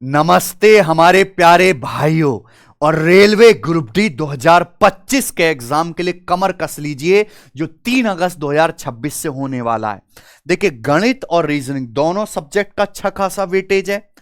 नमस्ते हमारे प्यारे भाइयों। और रेलवे ग्रुप डी 2025 के एग्जाम के लिए कमर कस लीजिए, जो 3 अगस्त 2026 से होने वाला है। देखिए, गणित और रीजनिंग दोनों सब्जेक्ट का अच्छा खासा वेटेज है।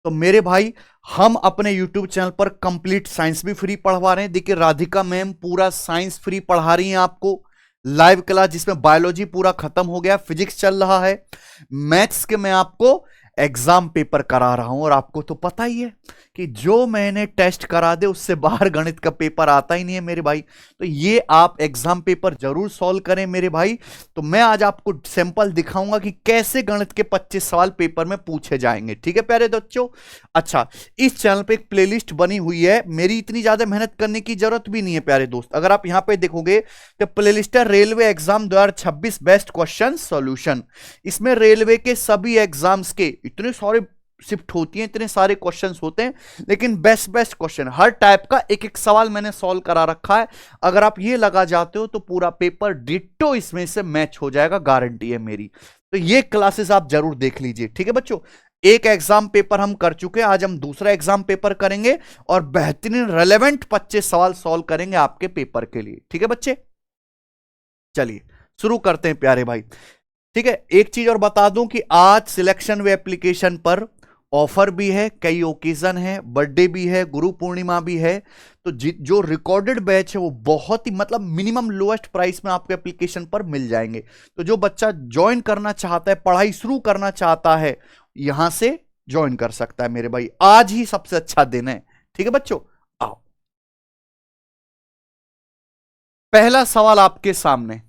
तो मेरे भाई, हम अपने यूट्यूब चैनल पर कंप्लीट साइंस भी फ्री पढ़वा रहे हैं। देखिए, राधिका मैम पूरा साइंस फ्री पढ़ा रही हैं आपको, लाइव क्लास, जिसमें बायोलॉजी पूरा खत्म हो गया, फिजिक्स चल रहा है, मैथ्स के मैं आपको एग्जाम पेपर करा रहा हूं। और आपको तो पता ही है कि जो मैंने टेस्ट करा दे उससे बाहर गणित का पेपर आता ही नहीं है मेरे भाई। तो ये आप एग्जाम पेपर जरूर सॉल्व करें मेरे भाई। तो मैं आज आपको सैंपल दिखाऊंगा कि कैसे गणित के 25 सवाल पेपर में पूछे जाएंगे। ठीक है प्यारे बच्चों। अच्छा, इस चैनल पे एक प्लेलिस्ट बनी हुई है, मेरी इतनी ज्यादा मेहनत करने की जरूरत भी नहीं है प्यारे दोस्त। अगर आप यहां पे देखोगे तो प्लेलिस्ट है railway exam 2026 best question solution. इसमें रेलवे के सभी एग्जाम्स के इतने सारे शिफ्ट होती हैं, इतने सारे क्वेश्चंस होते हैं, लेकिन बेस्ट बेस्ट क्वेश्चन हर टाइप का एक एक सवाल मैंने सॉल्व करा रखा है। अगर आप ये लगा जाते हो तो पूरा पेपर डिट्टो इसमें से मैच हो जाएगा, गारंटी है मेरी। तो ये क्लासेस आप जरूर देख लीजिए। ठीक है बच्चों, एक एग्जाम पेपर हम कर चुके हैं, आज हम दूसरा एग्जाम पेपर करेंगे और बेहतरीन रेलेवेंट 25 सवाल सॉल्व करेंगे आपके पेपर के लिए। ठीक है बच्चे, चलिए शुरू करते हैं प्यारे भाई। ठीक है, एक चीज और बता दूं कि आज सिलेक्शन वे एप्लीकेशन पर ऑफर भी है, कई ओकेजन है, बर्थडे भी है, गुरु पूर्णिमा भी है। तो जो रिकॉर्डेड बैच है वो बहुत ही मतलब मिनिमम लोएस्ट प्राइस में आपके एप्लीकेशन पर मिल जाएंगे। तो जो बच्चा ज्वाइन करना चाहता है, पढ़ाई शुरू करना चाहता है, यहां से ज्वाइन कर सकता है मेरे भाई। आज ही सबसे अच्छा दिन है। ठीक है बच्चों, आओ पहला सवाल आपके सामने।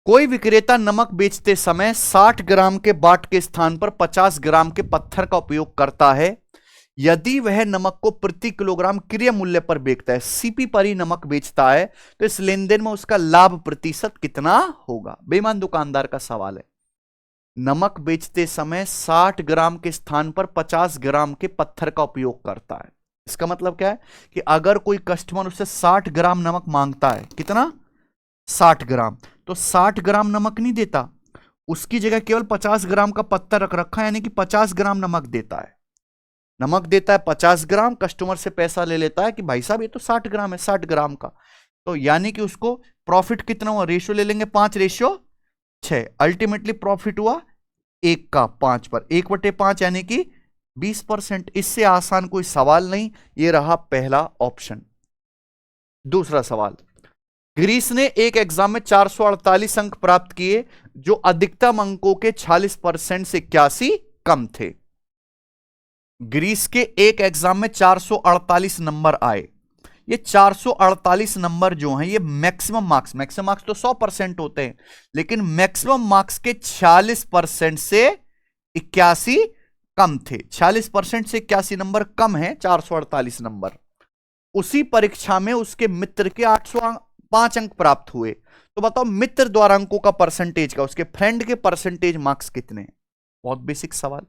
कोई विक्रेता नमक बेचते समय 60 ग्राम के बाट के स्थान पर 50 ग्राम के पत्थर का उपयोग करता है। यदि वह नमक को प्रति किलोग्राम क्रय मूल्य पर बेचता है, सीपी पर ही नमक बेचता है, तो इस लेन देन में उसका लाभ प्रतिशत कितना होगा? बेईमान दुकानदार का सवाल है। नमक बेचते समय 60 ग्राम के स्थान पर 50 ग्राम के पत्थर का उपयोग करता है। इसका मतलब क्या है कि अगर कोई कस्टमर उससे 60 ग्राम नमक मांगता है, कितना? 60 ग्राम, तो 60 ग्राम नमक नहीं देता, उसकी जगह केवल 50 ग्राम का पत्थर रख रखा है, यानी कि 50 ग्राम नमक देता है। नमक देता है 50 ग्राम, कस्टमर से पैसा ले लेता है कि भाई साहब ये तो 60 ग्राम है, 60 ग्राम का। तो यानी कि उसको प्रॉफिट कितना हुआ? रेशियो ले लेंगे 5:6। अल्टीमेटली प्रॉफिट हुआ 1 का 5 पर, 1/5 यानी कि 20%। इससे आसान कोई सवाल नहीं। ये रहा पहला ऑप्शन। दूसरा सवाल, ग्रीस ने एक एग्जाम में 448 अंक प्राप्त किए, जो अधिकतम अंकों के 46% से 81 कम थे। ग्रीस के एक एग्जाम में 448 नंबर आए। ये 448 नंबर जो हैं, ये मैक्सिमम मार्क्स तो 100% होते हैं, लेकिन मैक्सिमम मार्क्स के 46% से 81 कम थे। 46% से 81 नंबर कम है, 448 नंबर। उसी परीक्षा में उसके मित्र के 805 अंक प्राप्त हुए। तो बताओ, मित्र द्वारा अंकों का परसेंटेज का, उसके फ्रेंड के परसेंटेज मार्क्स कितने हैं? बहुत बेसिक सवाल।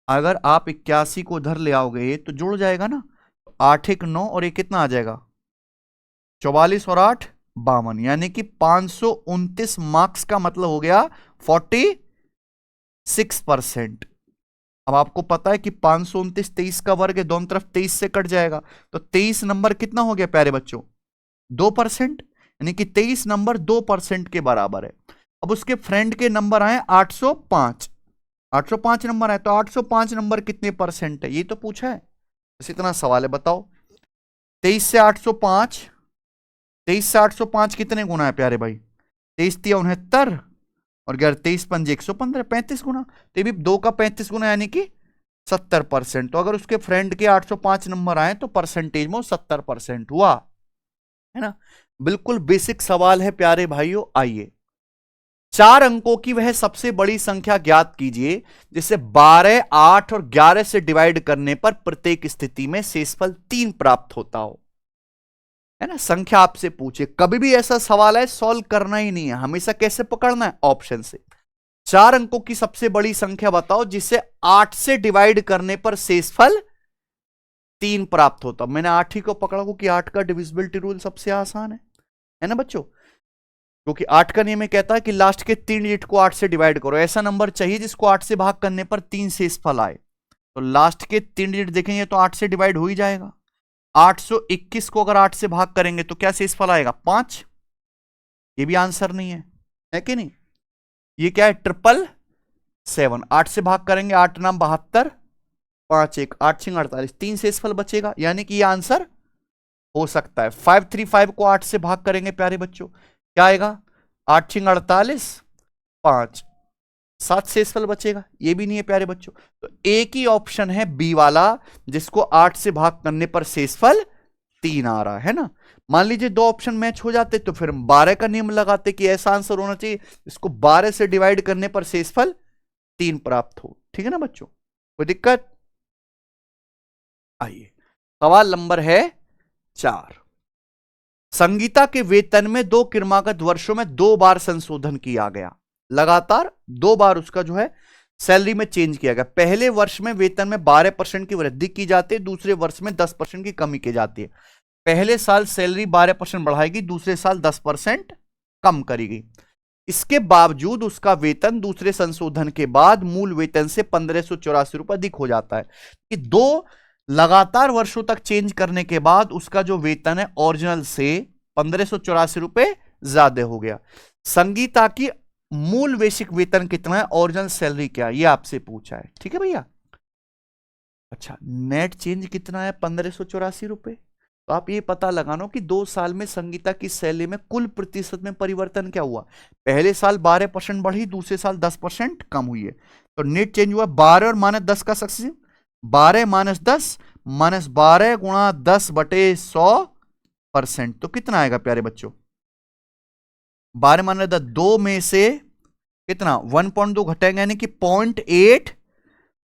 अगर आप 81 को उधर ले आओगे तो जुड़ जाएगा ना, 8 1 9 और ये कितना आ जाएगा? 44 और 8 52, यानी कि 529 मार्क्स का मतलब हो गया 46%। अब आपको पता है कि 529 23 का वर्ग है, दोनों तरफ 23 से कट जाएगा, तो 23 नंबर कितना हो गया प्यारे बच्चों? 2%, यानी कि 23 नंबर 2% के बराबर है। अब उसके फ्रेंड के नंबर आए 805, 805 नंबर आए, तो 805 नंबर कितने परसेंट है ये तो पूछा है। बस इतना सवाल है, बताओ 23 से 805, 23 से 805 कितने गुना है प्यारे भाई? 23 तिया 69 और 11 23 पंजे 115, 35 गुना। तो ये भी 2 का 35 गुना, यानी कि 70%। तो अगर उसके फ्रेंड के 805 नंबर आए तो परसेंटेज में 70% हुआ, है ना। बिल्कुल बेसिक सवाल है प्यारे भाइयों। आइए, 4 अंकों की वह सबसे बड़ी संख्या ज्ञात कीजिए जिसे 12, 8 और 11 से डिवाइड करने पर प्रत्येक स्थिति में शेषफल 3 प्राप्त होता हो, है ना। संख्या आपसे पूछे, कभी भी ऐसा सवाल है सॉल्व करना ही नहीं है, हमेशा कैसे पकड़ना है? ऑप्शन से। 4 अंकों की सबसे बड़ी संख्या बताओ जिसे 8 से डिवाइड करने पर शेषफल 3 प्राप्त होता। मैंने 8 ही को पकड़ा क्योंकि 8 का डिविजिबिलिटी रूल सबसे आसान है ना बच्चों। क्योंकि 8 का नियम कहता है कि लास्ट के 3 डिजिट को 8 से डिवाइड करो। ऐसा नंबर चाहिए जिसको 8 से भाग करने पर 3 शेषफल आए। तो लास्ट के 3 डिजिट देखेंगे तो 8 से डिवाइड हो ही जाएगा। 821 को अगर 8 से भाग करेंगे तो क्या शेषफल आएगा? 5। ये भी आंसर नहीं है कि नहीं? ये क्या है? 777। 8 से भाग करेंगे, 8 नाम 72, 5 1 8 6 48, 3 शेषफल बचेगा, यानी कि ये आंसर हो सकता है। 535 को 8 से भाग करेंगे प्यारे बच्चों, क्या आएगा? 8 6 48, 5 7 शेषफल बचेगा, ये भी नहीं है प्यारे बच्चों। तो एक ही ऑप्शन है बी वाला, जिसको 8 से भाग करने पर शेषफल 3 आ रहा है ना। मान लीजिए 2 ऑप्शन मैच हो जाते तो फिर हम 12 का नियम लगाते कि ऐसा आंसर होना चाहिए इसको 12 से डिवाइड करने पर शेषफल 3 प्राप्त हो। ठीक है ना बच्चों, कोई दिक्कत? आइए सवाल नंबर है 4। संगीता के वेतन में 2 क्रमागत वर्षों में 2 बार संशोधन किया गया। लगातार 2 बार उसका जो है सैलरी में चेंज किया गया। पहले वर्ष में वेतन में 12% की वृद्धि की जाती है, दूसरे वर्ष में 10% की कमी की जाती है। पहले साल सैलरी 12% बढ़ाएगी, दूसरे साल 10% कम करेगी। इसके बावजूद उसका वेतन दूसरे संशोधन के बाद मूल वेतन से 1584 रुपए अधिक हो जाता है। कि 2 लगातार वर्षों तक चेंज करने के बाद उसका जो वेतन है ओरिजिनल से 1584 रुपए ज्यादा हो गया। संगीता की मूल बेसिक वेतन कितना है, ओरिजिनल सैलरी क्या है, ये आपसे पूछा है। ठीक है भैया। अच्छा, नेट चेंज कितना है? 1584 रुपए। तो आप ये पता लगाना कि 2 साल में संगीता की सैलरी में कुल प्रतिशत में परिवर्तन क्या हुआ। पहले साल 12% बढ़ी, दूसरे साल 10% कम हुई है। तो नेट चेंज हुआ 12 और -10 का सक्सेसिव, 12 - 10 -12 गुणा 10/100%। तो कितना आएगा प्यारे बच्चों? 12 - 10, 2 में से कितना 1.2 घटेगा, यानी कि 0.8।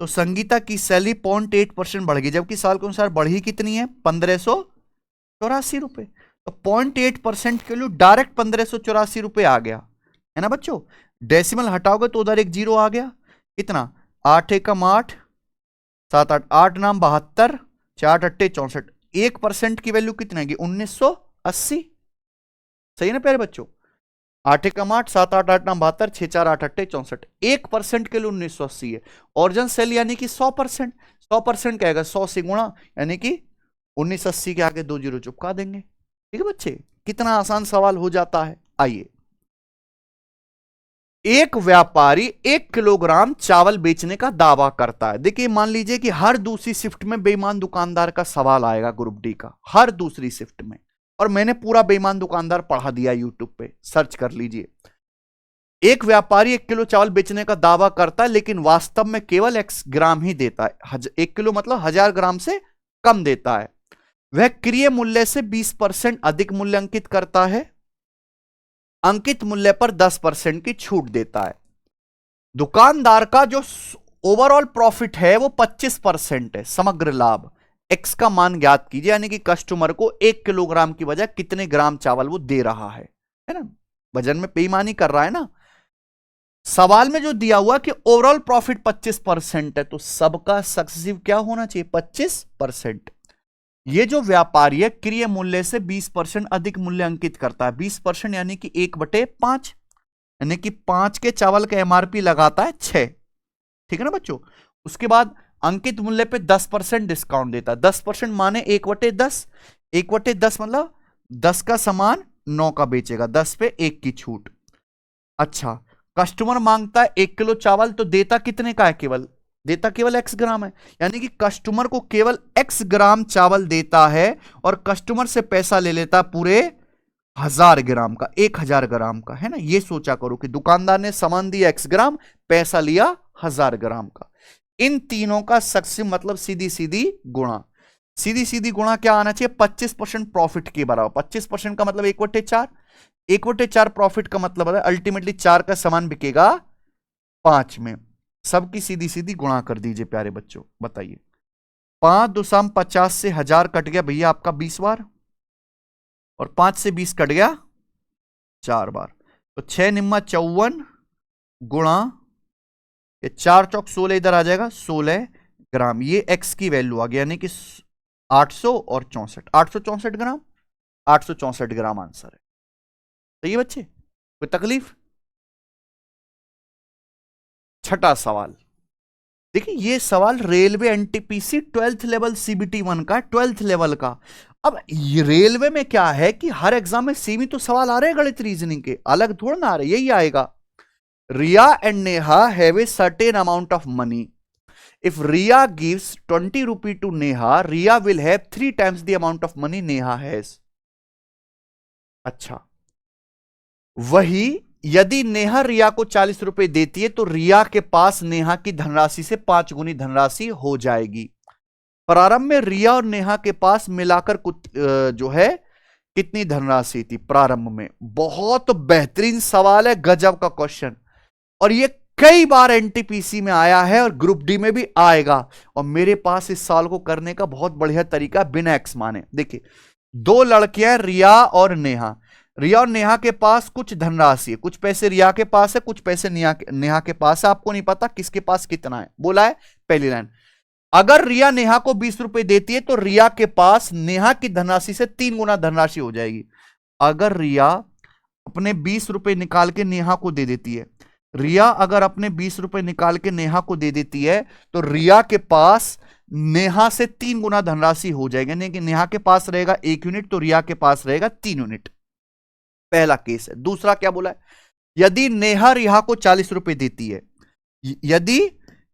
तो संगीता की सैलरी 0.8% बढ़ गई, जबकि साल के अनुसार बढ़ी कितनी है? 1584 रुपए। तो 0.8% के लिए डायरेक्ट 1584 रुपए आ गया, है ना बच्चों। डेसिमल हटाओगे तो उधर एक जीरो आ गया। कितना? 8 एकम 8, 7 8 8 नाम 72, 4 अट्टे 64। 1% की वैल्यू कितनी आएगी? 1980। सही है ना प्यारे बच्चों? 8 एकम 8, 7 8 8 नाम 72, 6 4 8 अट्टे 64। 1% के लिए 1980 है। ओरिजिनल सेल यानी कि 100%। 100% क्या आएगा? 100 से गुणा, यानी कि 1980 के आगे 2 जीरो चुपका देंगे। ठीक है बच्चे, कितना आसान सवाल हो जाता है। आइए, एक व्यापारी 1 किलोग्राम चावल बेचने का दावा करता है। देखिए मान लीजिए कि हर दूसरी शिफ्ट में बेईमान दुकानदार का सवाल आएगा, ग्रुप डी का, हर दूसरी शिफ्ट में। और मैंने पूरा बेईमान दुकानदार पढ़ा दिया यूट्यूब पे, सर्च कर लीजिए। एक व्यापारी 1 किलो चावल बेचने का दावा करता है, लेकिन वास्तव में केवल x ग्राम ही देता है। 1 किलो मतलब 1000 ग्राम से कम देता है। वह क्रय मूल्य से 20% अधिक मूल्य अंकित करता है, अंकित मूल्य पर 10% की छूट देता है। दुकानदार का जो ओवरऑल प्रॉफिट है वो 25% है, समग्र लाभ। एक्स का मान ज्ञात कीजिए, यानी कि कस्टमर को 1 किलोग्राम की बजाय कितने ग्राम चावल वो दे रहा है ना। वजन में बेईमानी कर रहा है ना। सवाल में जो दिया हुआ कि ओवरऑल प्रॉफिट 25% है, तो सबका सक्सेसिव क्या होना चाहिए? 25%। ये जो व्यापारी है क्रय मूल्य से 20% अधिक मूल्य अंकित करता है। 20% यानी कि 1/5, यानी कि 5 के चावल का एमआरपी लगाता है 6। ठीक है ना बच्चों। उसके बाद अंकित मूल्य पे 10% डिस्काउंट देता है। 10% माने 1/10। 1/10 मतलब 10 का सामान 9 का बेचेगा, 10 पे 1 की छूट। अच्छा, कस्टमर मांगता है 1 किलो चावल, तो देता कितने का है? केवल देता केवल x ग्राम है, यानी कि कस्टमर को केवल x ग्राम चावल देता है और कस्टमर से पैसा ले लेता पूरे 1000 ग्राम का, 1000 ग्राम का, है ना। ये सोचा करो कि दुकानदार ने सामान दिया x ग्राम, पैसा लिया 1000 ग्राम का। इन तीनों का सक्सेसिव मतलब सीधी सीधी गुणा। सीधी सीधी गुणा क्या आना चाहिए? 25% प्रॉफिट के बराबर। 25% का मतलब 1/4। 1/4 प्रॉफिट का मतलब है अल्टीमेटली 4 का सामान बिकेगा 5 में। सबकी सीधी सीधी गुणा कर दीजिए प्यारे बच्चों, बताइए। 5 2 50 से 1000 कट गया भैया आपका 20 बार, और 5 से 20 कट गया 4 बार। तो 6 निम्मा 54 गुणा, ये 4 चौक 16 इधर आ जाएगा, 16 ग्राम। ये एक्स की वैल्यू आ गया, यानी कि 800 और 64, 864 ग्राम। 864 ग्राम आंसर है। सही है बच्चे, कोई तकलीफ? छठा सवाल देखिए ये सवाल railway NTPC 12th level CBT 1 का, 12th लेवल का। अब ये रेलवे में क्या है कि हर एग्जाम में सेम ही तो सवाल आ रहे हैं गणित रीजनिंग के, अलग थोड़ा ना आ रहे, यही आएगा। Riya and Neha have a certain amount of money. If Riya gives 20 rupee to Neha, Riya will have 3 times the amount of money Neha has. अच्छा, वही यदि नेहा रिया को 40 रुपए देती है तो रिया के पास नेहा की धनराशि से 5 गुनी धनराशि हो जाएगी। प्रारंभ में रिया और नेहा के पास मिलाकर कुछ जो है कितनी धनराशि थी प्रारंभ में। बहुत बेहतरीन सवाल है, गजब का क्वेश्चन, और ये कई बार एनटीपीसी में आया है और ग्रुप डी में भी आएगा। और मेरे पास इस साल को करने का बहुत बढ़िया तरीका बिना एक्स माने। देखिए 2 लड़कियां रिया और नेहा, रिया और नेहा के पास कुछ धनराशि है, कुछ पैसे रिया के पास है, कुछ पैसे नेहा के पास है। आपको नहीं पता किसके पास कितना है, बोला है पहली लाइन। अगर रिया नेहा को 20 रुपए देती है तो रिया के पास नेहा की धनराशि से 3 गुना धनराशि हो जाएगी। अगर रिया अपने 20 रुपए निकाल के नेहा को दे देती है, रिया अगर अपने 20 रुपए निकाल के नेहा को दे देती है तो रिया के पास नेहा से 3 गुना धनराशि हो जाएगी, यानी कि नेहा के पास रहेगा 1 यूनिट तो रिया के पास रहेगा 3 यूनिट। पहला केस है। दूसरा क्या बोला है, यदि नेहा रिहा को 40 रुपए देती है, यदि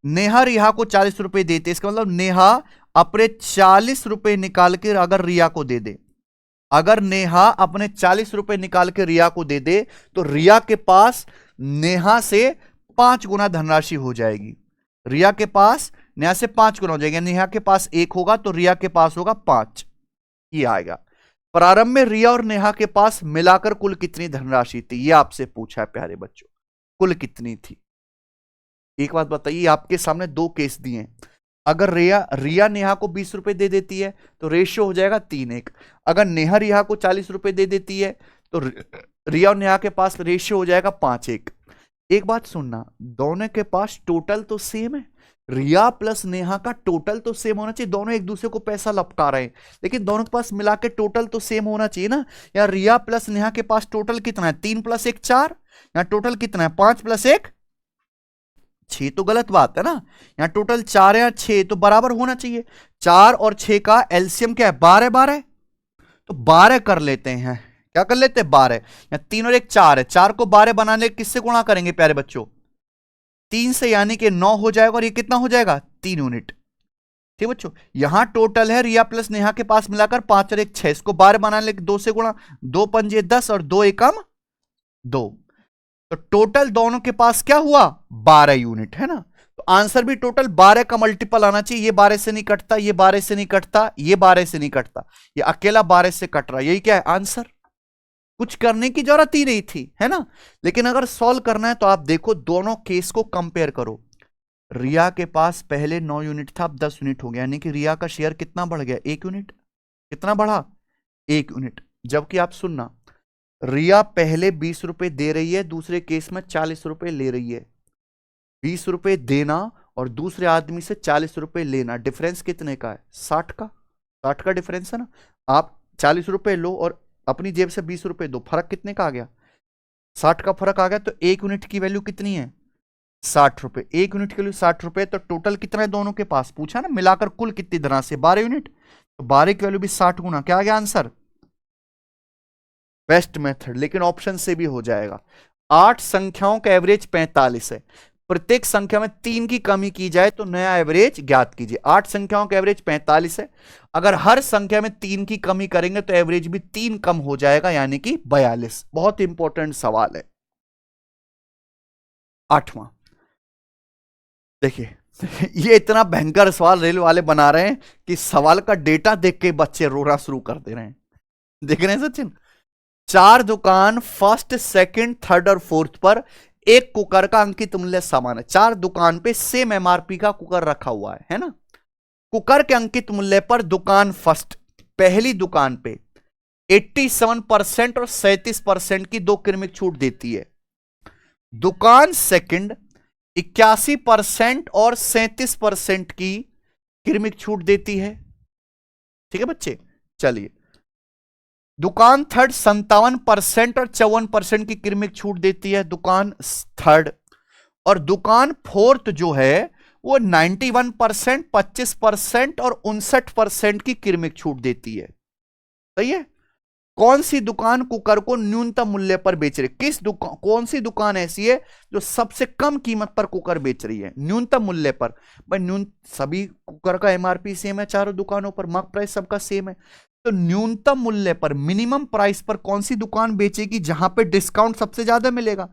नेहा रिहा को 40 रुपए देती है, इसका मतलब नेहा अपने 40 रुपए निकाल के अगर रिया को दे दे, अगर नेहा अपने 40 रुपए निकाल के रिया को दे दे तो रिया के पास नेहा से 5 गुना धनराशि हो जाएगी। रिया के पास नेहा से 5 गुना हो जाएगा, नेहा के पास 1 होगा तो रिया के पास होगा 5, ये आएगा। प्रारंभ में रिया और नेहा के पास मिलाकर कुल कितनी धनराशि थी, यह आपसे पूछा है प्यारे बच्चों, कुल कितनी थी। एक बात बताइए, आपके सामने 2 केस दिए हैं। अगर रिया नेहा को 20 रुपए दे देती है तो रेशियो हो जाएगा 3:1। अगर नेहा रिया को 40 रुपए दे देती है तो रिया और नेहा के पास रेशियो हो जाएगा 5:1। एक बात सुनना, दोनों के पास टोटल तो सेम है, रिया प्लस नेहा का टोटल तो सेम होना चाहिए। दोनों एक दूसरे को पैसा लपटा रहे हैं, लेकिन दोनों के पास मिला के टोटल तो सेम होना चाहिए ना। या रिया प्लस नेहा के पास टोटल कितना है, 3 + 1 4, या टोटल कितना है 5 + 1 6, तो गलत बात है ना। यहाँ टोटल 4 या 6 तो बराबर होना चाहिए। 4 और 6 का एलसीएम क्या है, 12 12, तो 12 कर लेते हैं। क्या कर लेते हैं, 12। या 3 और 1 4 है, 4 को 12 बनाने किससे गुणा करेंगे प्यारे बच्चों, 3 से, यानी कि 9 हो जाएगा, और ये कितना हो जाएगा 3 यूनिट। ठीक बच्चों, यहां टोटल है रिया प्लस नेहा के पास मिलाकर 5 और 1 6, इसको 12 बनाने 2 से गुणा, 2 पंजे 10 और 2 एकम 2, तो टोटल दोनों के पास क्या हुआ 12 यूनिट है ना। तो आंसर भी टोटल 12 का मल्टीपल आना चाहिए। ये 12 से नहीं कटता, ये 12 से नहीं कटता, ये 12 से नहीं कटता, ये अकेला 12 से कट रहा, यही क्या है आंसर। कुछ करने की जरूरत ही नहीं थी, है ना। लेकिन अगर सॉल्व करना है तो आप देखो दोनों केस को कंपेयर करो। रिया के पास पहले 9 यूनिट था, अब 10 यूनिट हो गया, यानी कि रिया का शेयर कितना बढ़ गया, 1 यूनिट। कितना बढ़ा, 1 यूनिट। जबकि आप सुनना, रिया पहले 20 रुपए दे रही है, दूसरे केस में 40 रुपए ले रही है। 20 रुपए देना और दूसरे आदमी से 40 रुपए लेना, डिफरेंस कितने का है, 60 का। 60 का डिफरेंस है ना। आप 40 रुपए लो और अपनी जेब से 20 रुपए दो, फर्क कितने का आ गया, 60 का फर्क आ गया। तो 1 यूनिट की वैल्यू कितनी है, 60 रुपए। 1 यूनिट के लिए 60 रुपए, तो टोटल कितना है दोनों के पास, पूछा ना, मिलाकर कुल कितनी धनराशि, 12 यूनिट। तो 12 की वैल्यू भी 60 गुना, क्या आ गया आंसर, बेस्ट मेथड। लेकिन ऑप्शन से भी हो जाएगा। 8 संख्याओं का एवरेज 45 है, प्रत्येक संख्या में 3 की कमी की जाए तो नया एवरेज ज्ञात कीजिए। 8 संख्याओं का एवरेज 45 है, अगर हर संख्या में 3 की कमी करेंगे तो एवरेज भी 3 कम हो जाएगा, यानी कि 42। बहुत इंपॉर्टेंट सवाल है। 8वां देखिए, ये इतना भयंकर सवाल रेल वाले बना रहे हैं कि सवाल का डेटा देख के बच्चे रोना शुरू कर दे रहे हैं। देख रहे हैं सचिन, 4 दुकान फर्स्ट, सेकंड, थर्ड और फोर्थ पर एक कुकर का अंकित मूल्य समान है। 4 दुकान पे सेम एमआरपी का कुकर रखा हुआ है ना। कुकर के अंकित मूल्य पर दुकान फर्स्ट, पहली दुकान पे 87% और 37% की 2 क्रमिक छूट देती है। दुकान सेकंड 81% और 37% की क्रमिक छूट देती है। ठीक है बच्चे, चलिए। दुकान थर्ड 57% और 54% की क्रमिक छूट देती है, दुकान थर्ड। और दुकान फोर्थ जो है वो 91%, 25% और 59% की कीमत छूट देती है। सही है। कौन सी दुकान कुकर को न्यूनतम मूल्य पर बेच रही, किस दुकान, कौन सी दुकान ऐसी है जो सबसे कम कीमत पर कुकर बेच रही है न्यूनतम मूल्य पर? भाई सभी कुकर का एमआरपी सेम है चारों दुकानों पर, मार्क प्राइस सबका सेम है, तो न्यूनतम मूल्य पर, मिनिमम प्राइस पर कौन सी दुकान बेचेगी जहां पे डिस्काउंट सबसे ज्यादा मिलेगा?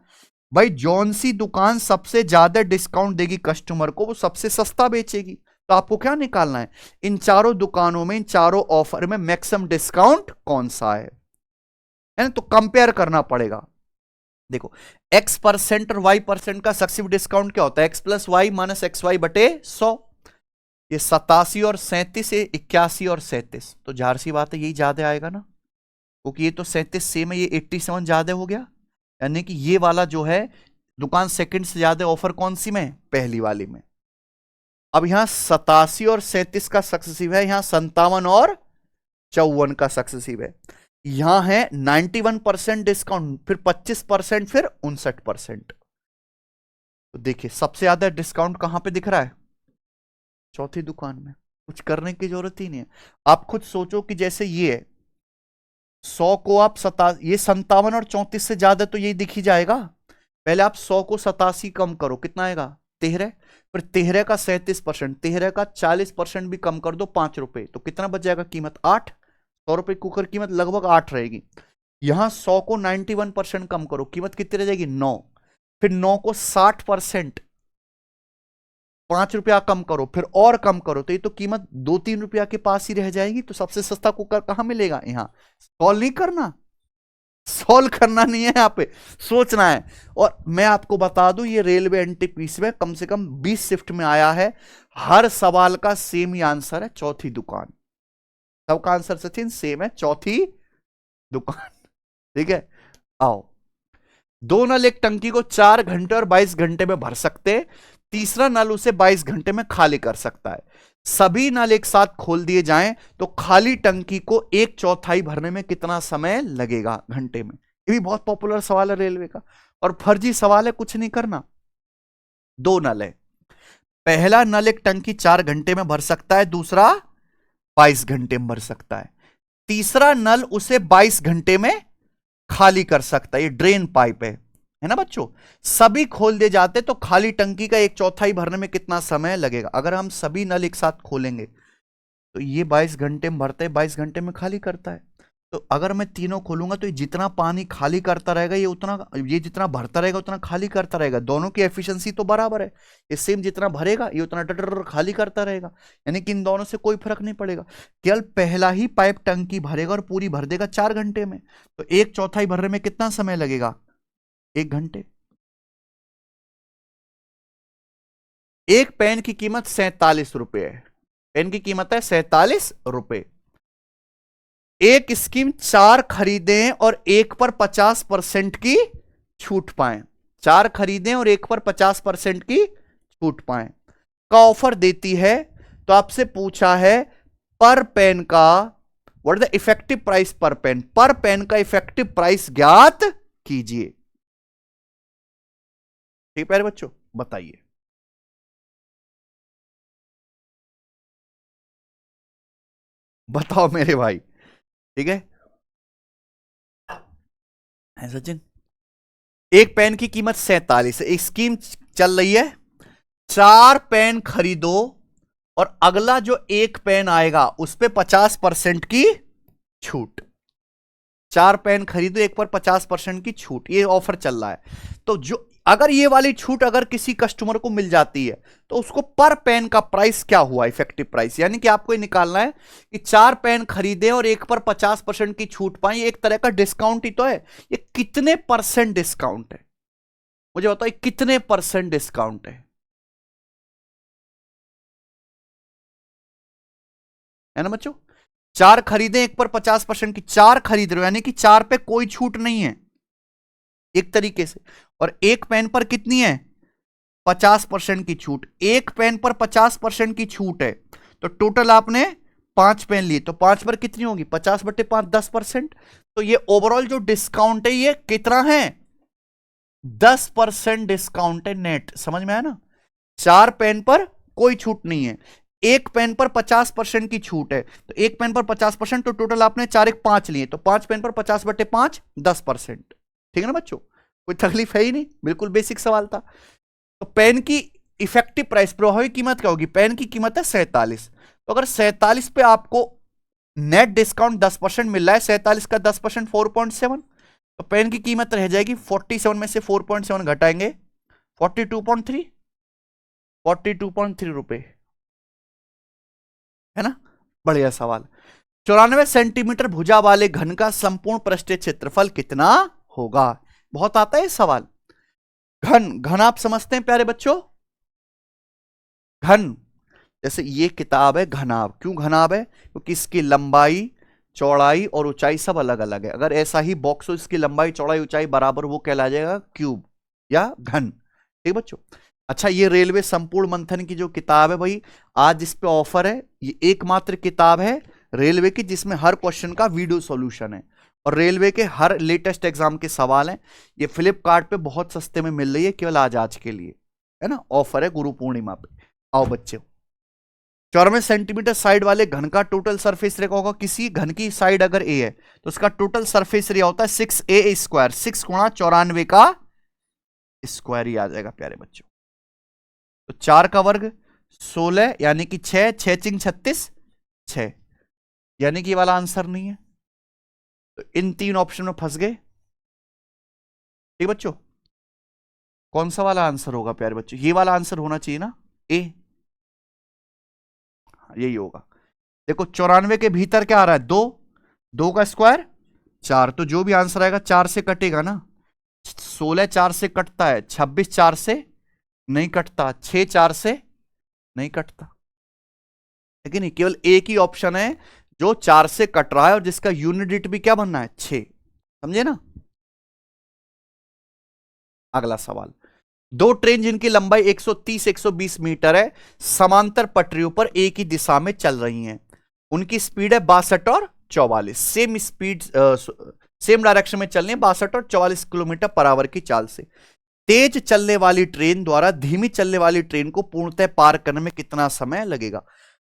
भाई जौन सी दुकान सबसे ज्यादा डिस्काउंट देगी कस्टमर को, वो सबसे सस्ता बेचेगी। तो आपको क्या निकालना है, इन चारों दुकानों में, इन चारों ऑफर में मैक्सिमम डिस्काउंट कौन सा है ना? तो कंपेयर करना पड़ेगा। देखो x% और y% का सक्सेसिव डिस्काउंट क्या होता है? x+y माइनस XY बटे 100। ये 87 और 37, 81 और 37, तो जाहिर सी बात है यही ज्यादा आएगा ना, क्योंकि ये तो 37 सेम है, ये 87 ज्यादा हो गया, यानी कि ये वाला जो है दुकान सेकंड से ज्यादा ऑफर कौन सी में? पहली वाली में। अब यहां 87 और 37 का सक्सेसिव है, यहां 57 और 54 का सक्सेसिव है। यहां है 91% डिस्काउंट, फिर 25%, फिर 59%। तो देखिए सबसे ज्यादा डिस्काउंट कहां पे दिख रहा है? चौथी दुकान में। कुछ करने की जरूरत ही नहीं है। आप खुद सोचो कि जैसे ये 100 को आप ये 57 और 34 से ज्यादा तो यही दिख ही जाएगा। पहले आप 100 को 87 कम करो, कितना आएगा? 13। फिर 13 का 37%, 13 का 40% भी कम कर दो, 5 रुपए, तो कितना बच जाएगा कीमत? 8। 100 रुपए कुकर कीमत लगभग 8 रहेगी। यहां 100 को 91% कम करो, कीमत कितनी रह जाएगी? 9। फिर 9 को 60%, 5 रुपया कम करो, फिर और कम करो, तो ये तो कीमत 2-3 रुपया के पास ही रह जाएगी। तो सबसे सस्ता कुकर कहां मिलेगा? यहां। सॉल्व नहीं करना, सॉल्व करना नहीं है, यहां पे सोचना है। और मैं आपको बता दूं, ये रेलवे एनटीपीसी में कम से कम 20 शिफ्ट में आया है, हर सवाल का सेम ही आंसर है, चौथी दुकान। सबका आंसर सचिन सेम है, चौथी दुकान। ठीक है, आओ। दो नल एक टंकी को 4 घंटे और 22 घंटे में भर सकते हैं, तीसरा नल उसे 22 घंटे में खाली कर सकता है। सभी नल एक साथ खोल दिए जाएं तो खाली टंकी को 1/4 भरने में कितना समय लगेगा घंटे में? ये भी बहुत पॉपुलर सवाल है रेलवे का, और फर्जी सवाल है, कुछ नहीं करना। दो नल है, पहला नल एक टंकी 4 घंटे में भर सकता है, दूसरा 22 घंटे में भर सकता है, तीसरा नल उसे 22 घंटे में खाली कर सकता है। ये ड्रेन पाइप है ना बच्चों? सभी खोल दिए जाते तो खाली टंकी का 1/4 भरने में कितना समय लगेगा? अगर हम सभी नल एक साथ खोलेंगे तो ये 22 घंटे में भरता है, 22 घंटे में खाली करता है। तो अगर मैं तीनों खोलूंगा तो ये जितना पानी खाली करता रहेगा, ये जितना भरता रहेगा उतना खाली करता रहेगा। दोनों की एफिशिएंसी तो बराबर है, ये सेम, जितना भरेगा ये उतना डर खाली करता रहेगा, यानी कि इन दोनों से कोई फर्क नहीं पड़ेगा। केवल पहला ही पाइप टंकी भरेगा और पूरी भर देगा 4 घंटे में, तो 1/4 भरने में कितना समय लगेगा? 1 घंटे। एक पेन की कीमत 47 रुपए है, पेन की कीमत है 47 रुपए। एक स्कीम 4 खरीदें और 1 पर 50% की छूट पाएं, 4 खरीदें और 1 पर 50% की छूट पाएं का ऑफर देती है। तो आपसे पूछा है पर पेन का what is the effective price पर पेन, पर पेन का इफेक्टिव प्राइस ज्ञात कीजिए। ठीक है प्यारे बच्चों, बताइए। बताओ मेरे भाई, ठीक है सचिन। एक पेन की कीमत 47 है, एक स्कीम चल रही है, 4 पेन खरीदो और अगला जो एक पेन आएगा उस पर 50% की छूट। 4 पेन खरीदो, 1 पर 50% की छूट, ये ऑफर चल रहा है। तो जो अगर ये वाली छूट अगर किसी कस्टमर को मिल जाती है तो उसको पर पेन का प्राइस क्या हुआ, इफेक्टिव प्राइस, यानी कि आपको ये निकालना है कि 4 पेन खरीदे और 1 पर 50% की छूट पाए, एक तरह का डिस्काउंट ही तो है। ये कितने परसेंट डिस्काउंट है, मुझे बताओ कितने परसेंट डिस्काउंट है ना बच्चों? 4 खरीदे, 1 पर 50% की, 4 खरीद रहे हो यानी कि 4 पे कोई छूट नहीं है एक तरीके से, और एक पेन पर कितनी है? 50% की छूट। एक पेन पर 50% की छूट है, तो टोटल आपने 5 पेन लिए, तो 5 पर कितनी होगी? 50/5, 10%। तो ये ओवरऑल जो डिस्काउंट है ये कितना है? 10% डिस्काउंट है नेट, समझ में आया ना? 4 पेन पर कोई छूट नहीं है। एक पेन पर 50% की छूट है, तो एक पेन पर 50%, तो टोटल आपने 4 एक 5 लिए, तो 5 पेन पर 50/5 10%। ठीक है ना बच्चों, कोई तकलीफ है ही नहीं, बिल्कुल बेसिक सवाल था। तो पेन की इफेक्टिव प्राइस, प्रभावी कीमत क्या होगी? पेन की कीमत है 47, तो अगर 47 पे आपको नेट डिस्काउंट 10% मिल रहा है, 47 का 10% 4.7, तो पेन की कीमत रह जाएगी 47 में से 4.7 घटाएंगे 42.3, 42.3 रुपए, है ना। बढ़िया सवाल। 94 सेंटीमीटर भुजा वाले घन का संपूर्ण पृष्ठीय क्षेत्रफल कितना होगा? बहुत आता है सवाल। घन, घन आप समझते हैं प्यारे बच्चों? घन, जैसे ये किताब है घनाभ, क्यों घनाभ है? क्योंकि इसकी लंबाई, चौड़ाई और ऊंचाई सब अलग अलग है। अगर ऐसा ही बॉक्स हो, इसकी लंबाई, चौड़ाई, ऊंचाई बराबर, वो कहला जाएगा क्यूब या घन। ठीक बच्चों। अच्छा, ये रेलवे संपूर्ण मंथन की जो किताब है भाई, आज इस पे ऑफर है। ये एकमात्र किताब है रेलवे की जिसमें हर क्वेश्चन का वीडियो सॉल्यूशन है और रेलवे के हर लेटेस्ट एग्जाम के सवाल हैं। ये फ्लिपकार्ट पे बहुत सस्ते में मिल रही है, केवल आज के लिए, है ना, ऑफर है गुरु पूर्णिमा पे। आओ बच्चे, 94 सेंटीमीटर साइड वाले घन का टोटल सरफेस एरिया होगा। किसी घन की साइड अगर ए है तो उसका टोटल सरफेस एरिया होता है 6a स्क्वायर, 6 गुणा 94 का स्क्वायर ही आ जाएगा प्यारे बच्चों। तो 4 का वर्ग 16 यानी कि 6, 6 चिंग 36, 6, यानी कि ये वाला आंसर नहीं है। तो इन 3 ऑप्शन में फंस गए। ठीक बच्चों, कौन सा वाला आंसर होगा प्यारे बच्चों? ये वाला आंसर होना चाहिए ना, ए, यही होगा। देखो 94 के भीतर क्या आ रहा है? 2, 2 का स्क्वायर 4, तो जो भी आंसर आएगा 4 से कटेगा ना। 16 4 से कटता है, 26 4 से नहीं कटता, 6 4 से नहीं कटता, लेकिन नहीं, केवल एक ही ऑप्शन है जो 4 से कट रहा है और जिसका यूनिट डिजिट भी क्या बनना है? 6। समझे ना। अगला सवाल, दो ट्रेन जिनकी लंबाई 130-120 मीटर है, समांतर पटरियों पर एक ही दिशा में चल रही हैं। उनकी स्पीड है 62 और 44, सेम स्पीड, सेम डायरेक्शन में चल रही है, 62 और 44 किलोमीटर पर आवर की चाल से। तेज चलने वाली ट्रेन द्वारा धीमी चलने वाली ट्रेन को पूर्णतः पार करने में कितना समय लगेगा?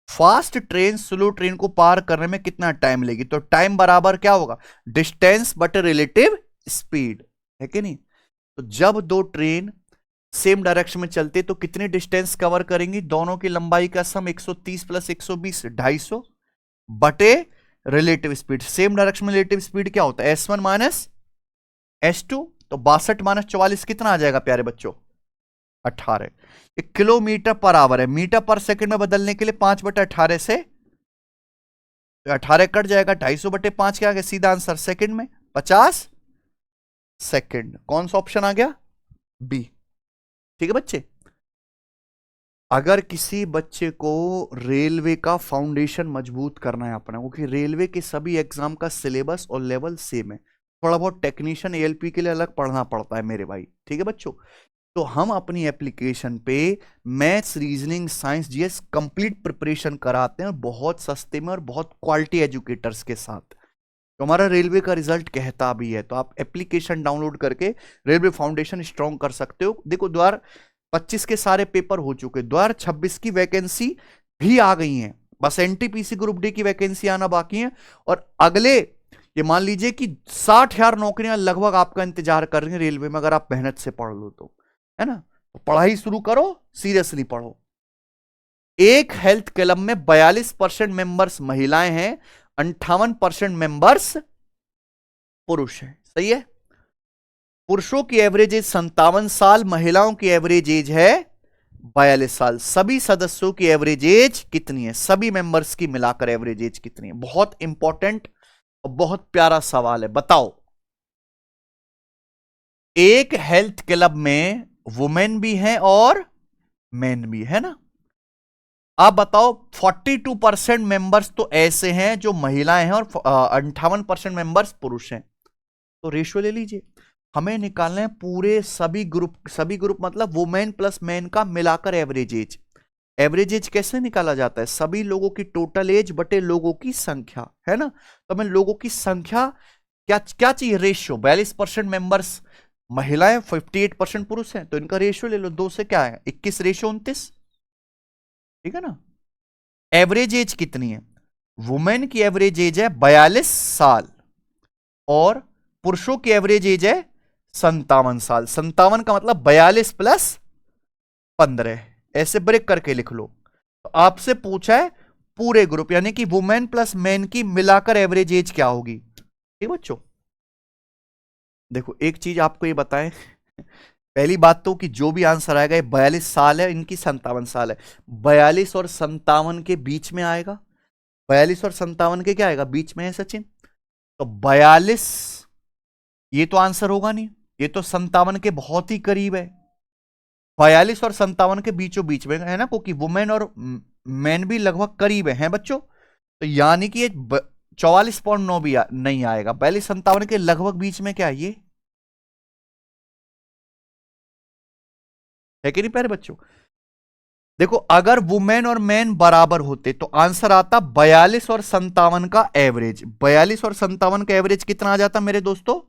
फास्ट ट्रेन स्लो ट्रेन को पार करने में कितना टाइम लेगी? तो टाइम बराबर क्या होगा? डिस्टेंस बटे रिलेटिव स्पीड, है कि नहीं। तो जब दो ट्रेन सेम डायरेक्शन में चलते तो कितनी डिस्टेंस कवर करेंगी? दोनों की लंबाई का सम 130 प्लस 120 250 बटे रिलेटिव स्पीड। सेम डायरेक्शन में रिलेटिव स्पीड क्या होता है? S1 माइनस S2, तो 62 माइनस 44 कितना आ जाएगा प्यारे बच्चों? 18। किलोमीटर पर आवर है, मीटर पर सेकंड में बदलने के लिए 5/18 से 18 कट जाएगा, 250/5 क्या आ गया? सीधा आंसर सेकंड में 50 सेकंड। कौन सा ऑप्शन आ गया? बी। ठीक है बच्चे। अगर किसी बच्चे को रेलवे का फाउंडेशन मजबूत करना है अपना, क्योंकि रेलवे के सभी एग्जाम का सिलेबस और लेवल सेम है, थोड़ा बहुत टेक्नीशियन ALP के लिए अलग पढ़ना पड़ता है मेरे भाई। ठीक है बच्चों, तो हम अपनी एप्लीकेशन पे maths, reasoning, science, GS complete preparation कराते हैं बहुत सस्ते में और बहुत क्वालिटी एजुकेटर्स के साथ। तो हमारा रेलवे का रिजल्ट कहता भी है, तो आप एप्लीकेशन डाउनलोड करके रेलवे फाउंडेशन स्ट्रॉन्ग कर सकते हो। देखो 2025 के सारे पेपर हो चुके, 2026 की वैकेंसी भी आ गई हैं, बस NTPC ग्रुप डी की वैकेंसी आना बाकी है। और अगले, ये मान लीजिए कि 60,000 नौकरियां लगभग आपका इंतजार कर रही हैं रेलवे में, अगर आप मेहनत से पढ़ लो तो, है ना। तो पढ़ाई शुरू करो, सीरियसली पढ़ो। एक हेल्थ क्लब में 42% मेंबर्स महिलाएं हैं, 58% मेंबर्स पुरुष हैं। सही है। पुरुषों की एवरेज एज 57 साल, महिलाओं की एवरेज एज है 42 साल। सभी सदस्यों की एवरेज एज कितनी है? सभी मेंबर्स की मिलाकर एवरेज एज कितनी है? बहुत इंपॉर्टेंट और बहुत प्यारा सवाल है, बताओ। एक हेल्थ क्लब में वुमेन भी है और मेन भी है ना। आप बताओ, 42% मेंबर्स तो ऐसे हैं जो महिलाएं हैं और 58% मेंबर्स पुरुष हैं, तो रेशियो ले लीजिए। हमें निकालना है पूरे सभी ग्रुप मतलब वुमेन प्लस मेन का मिलाकर एवरेज एज। एवरेज एज कैसे निकाला जाता है? सभी लोगों की टोटल एज बटे लोगों की संख्या, है ना। तो हमें लोगों की संख्या क्या क्या चाहिए? रेशियो। 42% मेंबर्स महिलाएं, 58% पुरुष हैं, तो इनका रेशियो ले लो। 2 से क्या है? 21 रेशियो 29। ठीक है ना। एवरेज एज कितनी है? वुमेन की एवरेज एज है 42 साल और पुरुषों की एवरेज एज है 57 साल। 57 का मतलब 42 प्लस 15, ऐसे ब्रेक करके लिख लो। तो आपसे पूछा है पूरे ग्रुप यानी कि वुमेन प्लस मैन की मिलाकर एवरेज एज क्या होगी। ठीक बच्चों, देखो एक चीज आपको ये बताएं, पहली बात तो कि जो भी आंसर आएगा ये 42 साल है, इनकी 57 साल है। 42 और 57 के बीच में आएगा, 42 और 57 के क्या आएगा, बीच में है सचिन। तो 42 ये तो आंसर होगा नहीं, ये तो 57 के बहुत ही करीब है। 42 और 57 के बीचों बीच में है ना, क्योंकि वुमेन और मैन भी लगभग करीब है बच्चों। तो यानी कि ये 44.9 भी नहीं आएगा, 42-57 के लगभग बीच में क्या है ये, है कि नहीं प्यारे बच्चों। देखो अगर वुमेन और मैन बराबर होते तो आंसर आता 42 और 57 का एवरेज। 42 और 57 का एवरेज कितना आ जाता मेरे दोस्तों,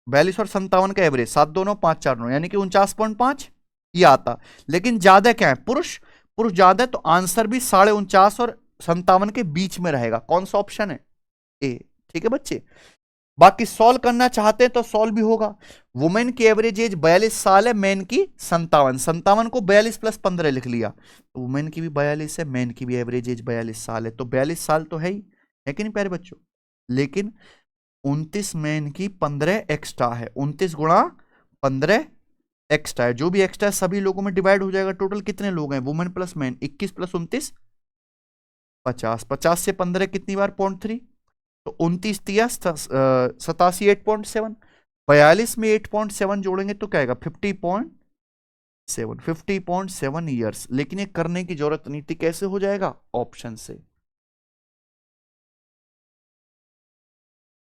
42 और 57 का एवरेज 7 2 9 5 4 9 यानी कि 49.5 ये आता। लेकिन ज्यादा क्या है, पुरुष, पुरुष ज्यादा है, तो आंसर भी 49.5 और 57 के बीच में रहेगा। कौन सा ऑप्शन है, ए। ठीक है बच्चे, बाकी सॉल्व करना चाहते हैं तो सॉल्व भी होगा। वुमेन की एवरेज एज 42 साल है, मैन की 57, 57 को 42 प्लस 15 लिख लिया, तो वुमेन की भी 42 है, मैन की भी एवरेज एज 42 साल है, तो 42 साल तो है ही, है कि नहीं प्यारे बच्चों। लेकिन 29 मैन की 15 एक्स्ट्रा है, 29 गुणा 15 एक्स्ट्रा है, जो भी एक्स्ट्रा है सभी लोगों में डिवाइड हो जाएगा। टोटल कितने लोग हैं, वुमेन प्लस मैन 21 प्लस 29 50, 50 से 15 कितनी बार 0.3, तो 29 तिया 87 8.7, 42 में 8.7 जोड़ेंगे तो क्या आएगा 50.7, 50.7 ईयर्स। लेकिन ये करने की जरूरत नहीं थी, कैसे हो जाएगा, ऑप्शन से।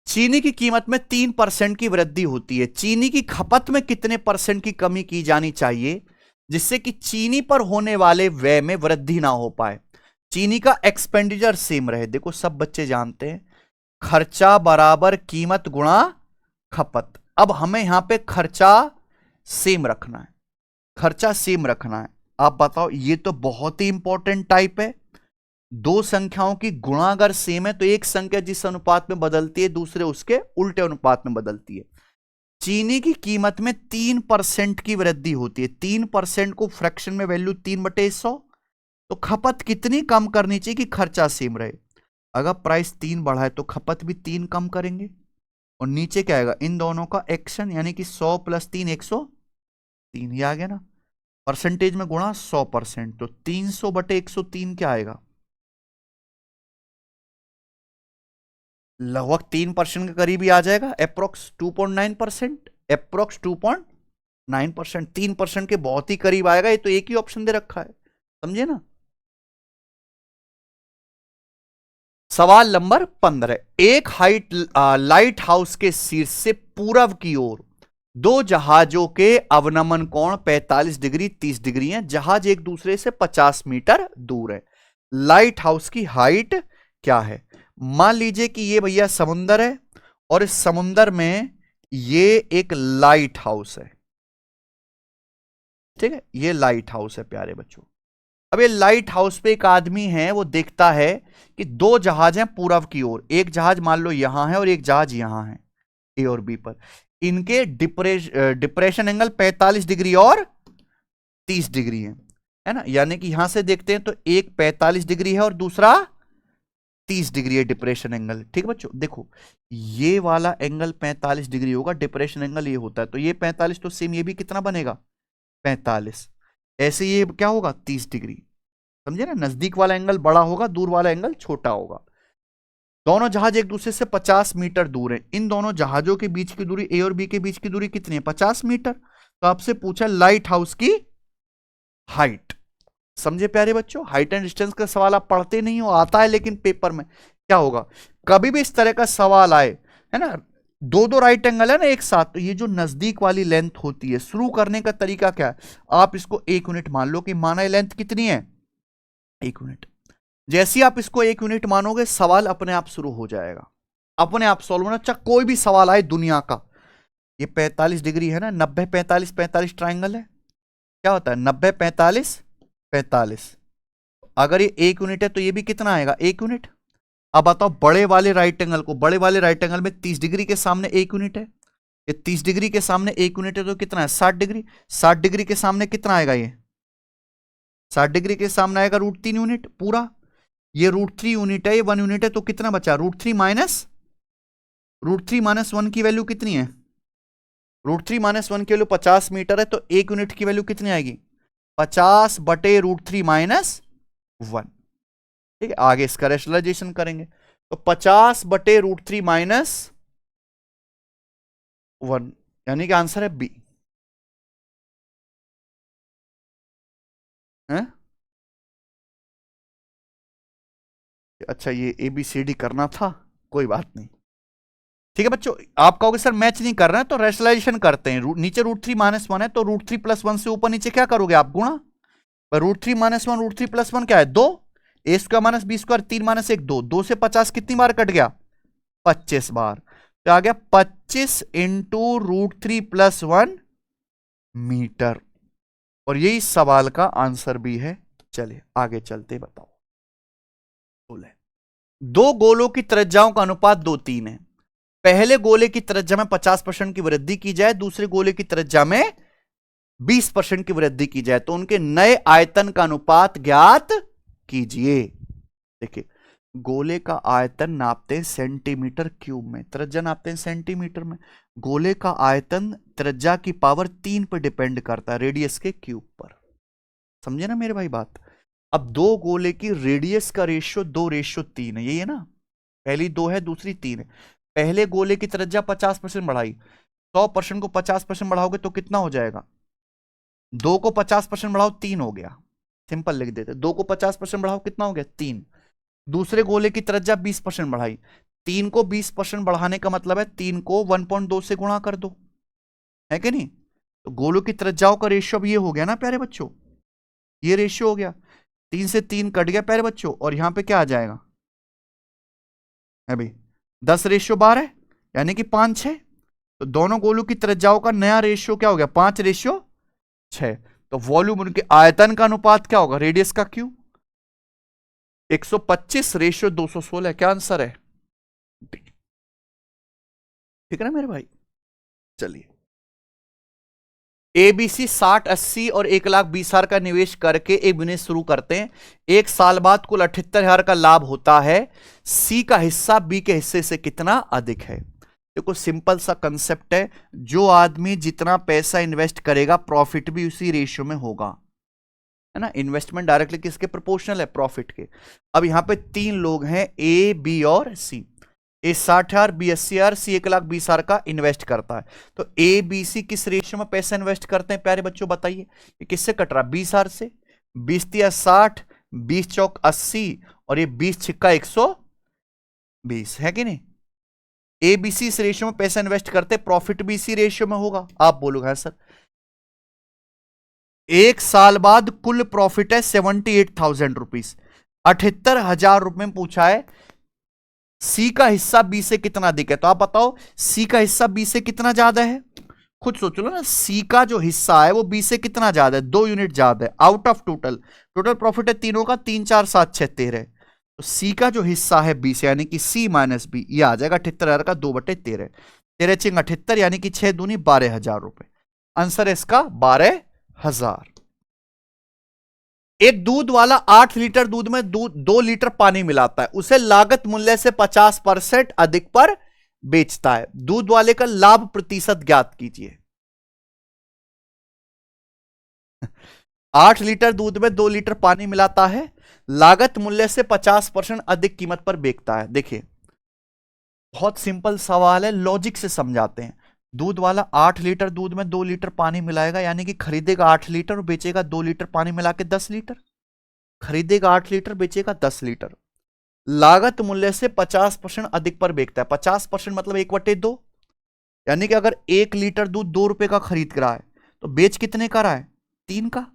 चीनी की कीमत में 3% की वृद्धि होती है, चीनी की खपत में कितने परसेंट की कमी की जानी चाहिए जिससे कि चीनी पर होने वाले व्यय में वृद्धि ना हो पाए, चीनी का एक्सपेंडिचर सेम रहे। देखो सब बच्चे जानते हैं खर्चा बराबर कीमत गुणा खपत। अब हमें यहां पे खर्चा सेम रखना है, खर्चा सेम रखना है। आप बताओ, ये तो बहुत ही इंपॉर्टेंट टाइप है। दो संख्याओं की गुणा अगर सेम है तो एक संख्या जिस अनुपात में बदलती है दूसरे उसके उल्टे अनुपात में बदलती है। चीनी की कीमत में 3% की वृद्धि होती है, 3% को फ्रैक्शन में वैल्यू 3/100, तो खपत कितनी कम करनी चाहिए कि खर्चा सेम रहे। अगर प्राइस 3 बढ़ा है तो खपत भी 3 कम करेंगे, और नीचे क्या आएगा, इन दोनों का एक्शन यानी कि 100 + 3 103 ही आ गया ना। परसेंटेज में गुणा 100%, तो 300/103 क्या आएगा, लगभग 3% के करीब ही आ जाएगा, अप्रोक्स 2.9%, अप्रोक्स 2.9%, 3% के बहुत ही करीब आएगा। ये तो एक ही ऑप्शन दे रखा है, समझे ना। सवाल नंबर 15, एक लाइट हाउस के शीर्ष से पूरब की ओर दो जहाजों के अवनमन कोण 45 डिग्री 30 डिग्री है, जहाज एक दूसरे से 50 मीटर दूर है। लाइट हाउस की हाइट क्या है। मान लीजिए कि ये भैया समुंदर है और इस समुंदर में ये एक लाइट हाउस है, ठीक है, ये लाइट हाउस है प्यारे बच्चों। अब ये लाइट हाउस पे एक आदमी है, वो देखता है कि दो जहाज हैं पूरब की ओर, एक जहाज मान लो यहां है और एक जहाज यहां है, ए और बी पर। इनके डिप्रेशन एंगल 45 डिग्री और 30 डिग्री है ना। यानी कि यहां से देखते हैं तो एक 45 डिग्री है और दूसरा 30 डिग्री है डिप्रेशन एंगल। ठीक है बच्चों, देखो ये वाला एंगल 45 डिग्री होगा, डिप्रेशन एंगल ये होता है, तो ये 45 तो सेम ये भी कितना बनेगा 45, ऐसे ये क्या होगा 30 डिग्री। समझे ना, नजदीक वाला एंगल बड़ा होगा, दूर वाला एंगल छोटा होगा। दोनों जहाज एक दूसरे से 50 मीटर दूर है, इन दोनों जहाजों के बीच की दूरी ए और बी के बीच की दूरी कितनी है 50 मीटर। तो आपसे पूछा लाइट हाउस की हाइट। समझे प्यारे बच्चों, हाइट एंड डिस्टेंस का सवाल आप पढ़ते नहीं हो, आता है लेकिन पेपर में क्या होगा, कभी भी इस तरह का सवाल आए है ना, दो दो राइट एंगल है ना एक साथ, तो ये जो नजदीक वाली लेंथ होती है, शुरू करने का तरीका क्या है, आप इसको 1 यूनिट मान लो कि माना लेंथ कितनी है 1 यूनिट। जैसे ही आप इसको 1 यूनिट मानोगे सवाल अपने आप शुरू हो जाएगा, अपने आप सॉल्व होना, चाहे कोई भी सवाल आए दुनिया का। ये 45 डिग्री है ना, 90 45 45 ट्राइंगल है, क्या होता है 90 45 45। अगर ये 1 यूनिट है तो ये भी कितना आएगा, 1 यूनिट। अब बताओ बड़े वाले राइट एंगल को, बड़े वाले राइट एंगल में 30 डिग्री के सामने 1 यूनिट है, ये 30 डिग्री के सामने 1 यूनिट है तो कितना है, 60 डिग्री। 60 डिग्री के सामने कितना आएगा, ये 60 डिग्री के सामने आएगा √3 यूनिट पूरा। ये √3 यूनिट है, ये 1 यूनिट है, तो कितना बचा, √3 माइनस 1 की वैल्यू कितनी है, √3 माइनस 1 की वैल्यू 50 मीटर है, तो 1 यूनिट की वैल्यू कितनी आएगी, 50 बटे √3 माइनस 1। ठीक है, आगे इसका रेशनलाइजेशन करेंगे तो 50 बटे √3 माइनस 1, यानी कि आंसर है बी है। अच्छा ये ABCD करना था, कोई बात नहीं। ठीक है बच्चों, आप कहोगे सर मैच नहीं कर रहे हैं तो रेशनलाइजेशन करते हैं। नीचे √3 माइनस 1 है तो √3 प्लस 1 से ऊपर नीचे क्या करोगे आप, गुणा। √3 माइनस 1, √3 प्लस 1 क्या है, 2। A square minus b square, 3 minus 1 2, 2 से 50 कितनी बार कट गया, 25 बार। तो आ गया 25 इंटू √3 प्लस 1 मीटर, और यही सवाल का आंसर भी है। चलिए आगे चलते, बताओ। बोले दो गोलों की त्रिज्याओं का अनुपात 2:3 है। पहले गोले की त्रिज्या में 50% की वृद्धि की जाए, दूसरे गोले की त्रिज्या में 20% की वृद्धि की जाए तो उनके नए आयतन का अनुपात ज्ञात कीजिए। देखिए गोले का आयतन नापते हैं सेंटीमीटर क्यूब में, त्रिज्या नापते हैं सेंटीमीटर में। गोले का आयतन त्रिज्या की पावर 3 पर डिपेंड करता है, रेडियस के क्यूब पर। समझे ना मेरे भाई बात। अब दो गोले की रेडियस का रेशियो 2:3 है, यही है ना। पहली 2 है, दूसरी 3 है। पहले गोले की त्रिज्या 50% बढ़ाई, 100% को 50% बढ़ाओगे तो कितना हो जाएगा, 2 को 50% बढ़ाओ 3 हो गया, सिंपल लिख देते। 2 को 50% बढ़ाओ कितना हो गया, 3। दूसरे गोले की त्रिज्या 20% बढ़ाई, 3 को 20% बढ़ाने का मतलब है 3 को 1.2 से गुणा कर दो, है कि नहीं। तो गोलों की त्रिज्याओं का रेशियो अब ये हो गया ना प्यारे बच्चों, ये रेशियो हो गया। 3 से 3 कट गया प्यारे बच्चों, और यहां पे क्या आ जाएगा अभी 10:12, यानी कि 5:6। तो दोनों गोलों की त्रिज्याओं का नया रेशियो क्या हो गया, 5:6। तो वॉल्यूम उनके आयतन का अनुपात क्या होगा, रेडियस का क्यूब। 125:216, क्या आंसर है, ठीक है ना मेरे भाई। चलिए ABC 60-80 और 1,20,000 का निवेश करके एक बिजनेस शुरू करते हैं। 1 साल बाद कुल 78,000 का लाभ होता है। C का हिस्सा B के हिस्से से कितना अधिक है। देखो सिंपल सा कंसेप्ट है, जो आदमी जितना पैसा इन्वेस्ट करेगा प्रॉफिट भी उसी रेशियो में होगा, है ना। इन्वेस्टमेंट डायरेक्टली किसके प्रोपोर्शनल है, प्रॉफिट के। अब यहां पे 3 लोग हैं A B और C। A 60,000, B 80,000, C 1,20,000 का इन्वेस्ट करता है। तो A B C किस रेशियो में पैसा इन्वेस्ट करते हैं प्यारे बच्चों, बताइए। ये किससे कट रहा है, 20,000 से। 20 × 60, 20 चौक 80, और ये 20 छिक्का 120, है कि नहीं। A B C इस रेशियो में पैसा इन्वेस्ट करते, प्रॉफिट भी इसी रेशियो में होगा। आप बोलोगे हाँ सर। 1 साल बाद कुल प्रॉफिट है 78,000 रुपीज, 78,000 रुपए में पूछा है। सी का हिस्सा बी से कितना अधिक है, तो आप बताओ सी का हिस्सा बी से कितना ज्यादा है। खुद सोच लो ना, सी का जो हिस्सा है वो बी से कितना ज्यादा है, 2 यूनिट ज्यादा है। आउट ऑफ टोटल प्रॉफिट है तीनों का, 3 4 7 6 13। तो सी का जो हिस्सा है बी से, यानी कि सी माइनस बी, ये आ जाएगा 78,000 का 2/13। 13 चिंग 78, यानी कि 6 दूनी 12,000 रुपए। आंसर है इसका 12,000। एक दूध वाला 8 लीटर दूध में 2 लीटर पानी मिलाता है, उसे लागत मूल्य से 50% अधिक पर बेचता है। दूध वाले का लाभ प्रतिशत ज्ञात कीजिए। 8 लीटर दूध में 2 लीटर पानी मिलाता है, लागत मूल्य से 50% अधिक कीमत पर बेचता है। देखिए बहुत सिंपल सवाल है, लॉजिक से समझाते हैं। दूध वाला 8 लीटर दूध में 2 लीटर पानी मिलाएगा, यानी कि खरीदेगा 8 लीटर और बेचेगा 2 लीटर पानी मिला के 10 लीटर। खरीदेगा 8 लीटर, बेचेगा 10 लीटर। लागत मूल्य से 50% अधिक पर बेचता है। 50% मतलब 1/2, यानी कि अगर 1 लीटर दूध 2 रुपए का खरीद रहा है तो बेच कितने का रहा है, 3 का।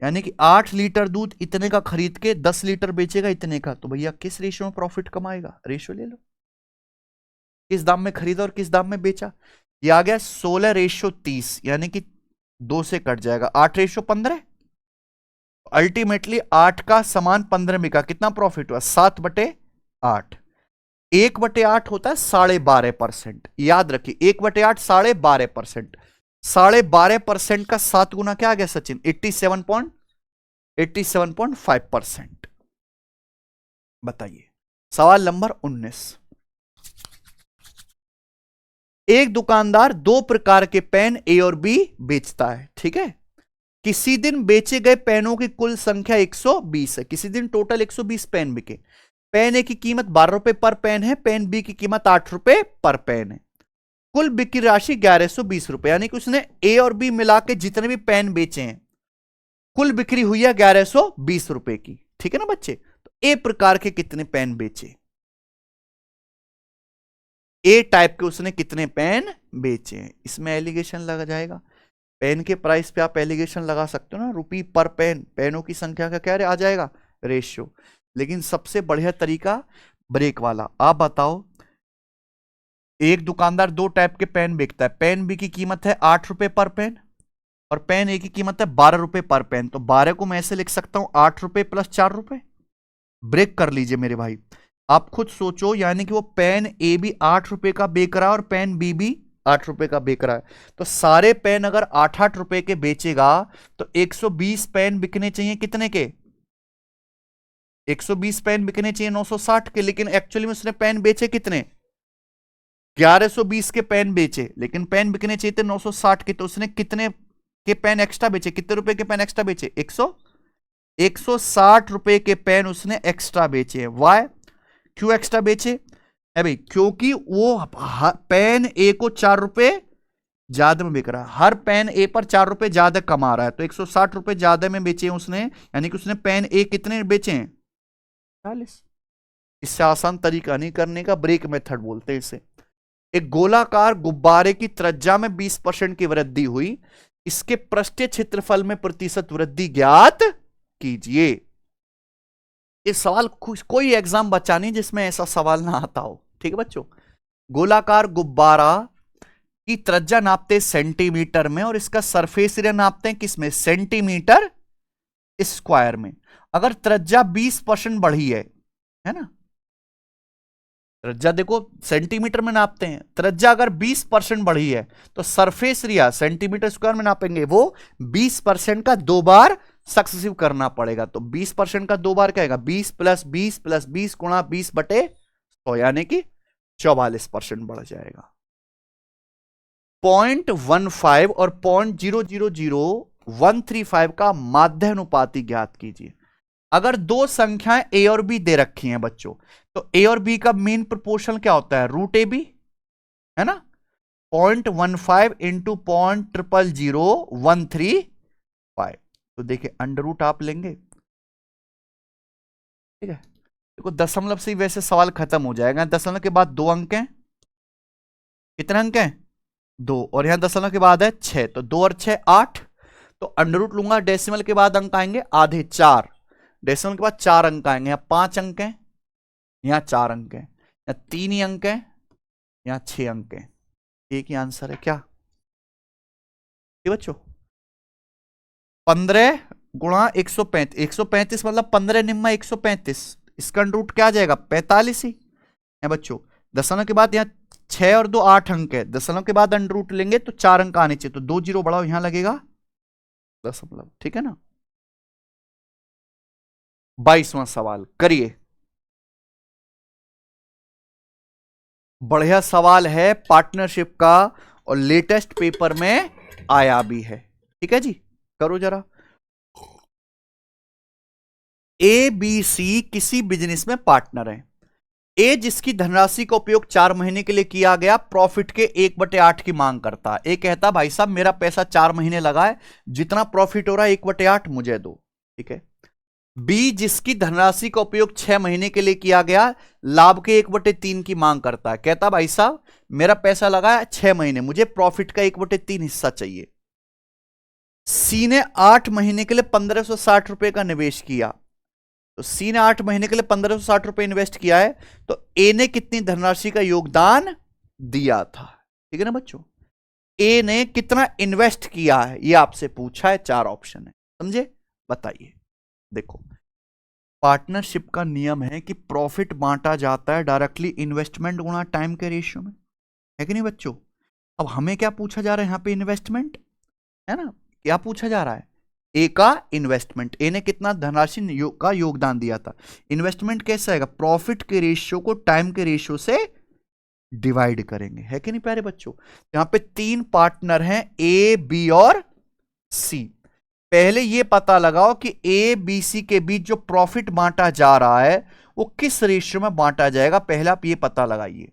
यानी कि 8 लीटर दूध इतने का खरीद के 10 लीटर बेचेगा इतने का। तो भैया किस रेशियो में प्रॉफिट कमाएगा, रेशियो ले लो, किस दाम में खरीदा और किस दाम में बेचा। ये आ गया 16:30, यानी कि 2 से कट जाएगा, 8:15। अल्टीमेटली 8 का समान 15 बिका, कितना प्रॉफिट हुआ? 7/8। 1/8 होता है 12.5%। याद रखिए 1/8 12.5%। 12.5% का 7 गुना क्या आ गया सचिन? 87.5%। बताइए सवाल नंबर 19। एक दुकानदार दो प्रकार के पेन ए और बी बेचता है, ठीक है। किसी दिन बेचे गए पेनों की कुल संख्या 120 है। किसी दिन टोटल 120 पेन बिके। पेन ए की कीमत 12 रुपए पर पेन है, पेन बी की कीमत 8 रुपए पर पेन है। कुल बिक्री राशि 1120 रुपए, यानी कि उसने ए और बी मिला के जितने भी पेन बेचे हैं कुल बिक्री हुई है 1120 रुपए की, ठीक है ना बच्चे। तो ए प्रकार के कितने पेन बेचे? ए टाइप के उसने कितने पेन बेचे हैं, इसमें एलिगेशन लगा जाएगा। पेन के प्राइस पे आप एलिगेशन लगा सकते हो ना, रुपी पर पेन, पेनों की संख्या का क्या आ जाएगा? रेशियो। लेकिन सबसे बढ़िया तरीका ब्रेक वाला। आप बताओ, एक दुकानदार दो टाइप के पेन बेचता है। पेन बी की कीमत है 8 रुपए पर पेन और पेन ए की कीमत है 12 रुपए पर पेन। तो 12 को मैं ऐसे लिख सकता हूं 8 रुपए प्लस 4 रुपए। ब्रेक कर लीजिए मेरे भाई, आप खुद सोचो, यानी कि वो पेन ए भी 8 रुपए का बेच रहा है और पेन बी भी 8 रुपए का बेच रहा है। तो सारे पेन अगर 8-8 रुपए के बेचेगा तो 120 पेन बिकने चाहिए कितने के? 120 पेन बिकने चाहिए 960 के। लेकिन एक्चुअली में उसने पेन बेचे कितने? 1120 के पेन बेचे, लेकिन पेन बिकने चाहिए थे 960 के। तो उसने कितने के पेन एक्स्ट्रा बेचे? कितने रुपए के पेन एक्स्ट्रा बेचे? 160 रुपए के पेन उसने एक्स्ट्रा बेचे हैं। वाई? क्यों एक्स्ट्रा बेचे? है भाई, क्योंकि वो पेन ए को 4 रुपए ज्यादा में बिक रहा है। हर पेन ए पर 4 रुपए ज्यादा कमा रहा है, तो 160 रुपए ज्यादा में बेचे उसने, यानी कि उसने पेन ए कितने बेचे हैं? 40। इससे आसान तरीका नहीं करने का, ब्रेक मेथड बोलते हैं इसे। एक गोलाकार गुब्बारे की त्रिज्या में 20% की वृद्धि हुई, इसके पृष्ठीय क्षेत्रफल में प्रतिशत वृद्धि ज्ञात कीजिए। इस सवाल कोई एग्जाम बचा नहीं जिसमें ऐसा सवाल ना आता हो, ठीक है बच्चों। गोलाकार गुब्बारा की त्रिज्या नापते सेंटीमीटर में और इसका सरफेस एरिया नापते हैं किसमें? सेंटीमीटर स्क्वायर में। अगर त्रिज्या 20% बढ़ी है ना, त्रिज्या देखो सेंटीमीटर में नापते हैं, त्रिज्या अगर 20% बढ़ी है तो सरफेस एरिया सेंटीमीटर स्क्वायर में नापेंगे, वो 20% का 2 बार सक्सेसिव करना पड़ेगा। तो 20% का 2 बार क्या आएगा? 20 + 20 + 20 गुणा 20/100, यानी कि 44% बढ़ जाएगा। 0.15 और 0.000135 का माध्य अनुपाती ज्ञात कीजिए। अगर दो संख्याएं ए और बी दे रखी हैं बच्चों, तो ए और बी का मेन प्रोपोर्शन क्या होता है? √AB, है ना। 0.15 × 0.000135। तो देखिए √ आप लेंगे, ठीक है। देखो दशमलव से वैसे सवाल खत्म हो जाएगा। दशमलव के बाद 2 अंक हैं, कितने अंक हैं? 2। और यहां दशमलव के बाद है 6, तो 2 और 6 8। तो √ लूंगा, डेसिमल के बाद अंक आएंगे आधे 4, डेसिमल के बाद 4 अंक आएंगे। यहां 5 अंक हैं, यहां 4 अंक हैं, यहां 3 ही अंक हैं, यहां 6 अंक हैं। एक ही आंसर है क्या ये बच्चों? 15 गुणा 135, 135 मतलब 15 निम्मा 135, इसका √ क्या आ जाएगा? 45 ही है बच्चों। दशमलव के बाद यहाँ 6 और 2 8 अंक है, दशमलव के बाद √ लेंगे तो 4 अंक आने चाहिए, तो 2 0 बढ़ाओ, यहां लगेगा दशमलव, ठीक है ना। 22वां सवाल करिए। बढ़िया सवाल है, पार्टनरशिप का, और लेटेस्ट पेपर में आया भी है, ठीक है जी। करो जरा। ए बी सी किसी बिजनेस में पार्टनर है। ए जिसकी धनराशि का उपयोग 4 महीने के लिए किया गया प्रॉफिट के 1/8 की मांग करता है। ए कहता भाई साहब मेरा पैसा 4 महीने लगा है, जितना प्रॉफिट हो रहा है 1/8 मुझे दो, ठीक है। बी जिसकी धनराशि का उपयोग 6 महीने के लिए किया गया लाभ के 1/3 की मांग करता है, कहता भाई साहब मेरा पैसा लगा है 6 महीने, मुझे प्रॉफिट का 1/3 हिस्सा चाहिए। सी ने 8 महीने के लिए 1560 रुपए का निवेश किया, तो सी ने 8 महीने के लिए 1560 रुपए इन्वेस्ट किया है, तो ए ने कितनी धनराशि का योगदान दिया था, ठीक है ना बच्चों। ए ने कितना इन्वेस्ट किया है ये आपसे पूछा है, 4 ऑप्शन है, समझे? बताइए। देखो, पार्टनरशिप का नियम है कि प्रॉफिट बांटा जाता है डायरेक्टली इन्वेस्टमेंट गुणा टाइम के रेशियो में, है कि नहीं बच्चों। अब हमें क्या पूछा जा रहा है यहाँ पे, इन्वेस्टमेंट, है ना। क्या पूछा जा रहा है, ए का इन्वेस्टमेंट, ए ने कितना धनराशि का योगदान दिया था। इन्वेस्टमेंट कैसा आएगा, प्रॉफिट के रेशियो को टाइम के रेशियो से डिवाइड करेंगे, है कि नहीं प्यारे बच्चों। यहां पे 3 पार्टनर हैं, ए बी और सी। पहले ये पता लगाओ कि ए बी सी के बीच जो प्रॉफिट बांटा जा रहा है वो किस रेशियो में बांटा जाएगा, पहला आप ये पता लगाइए।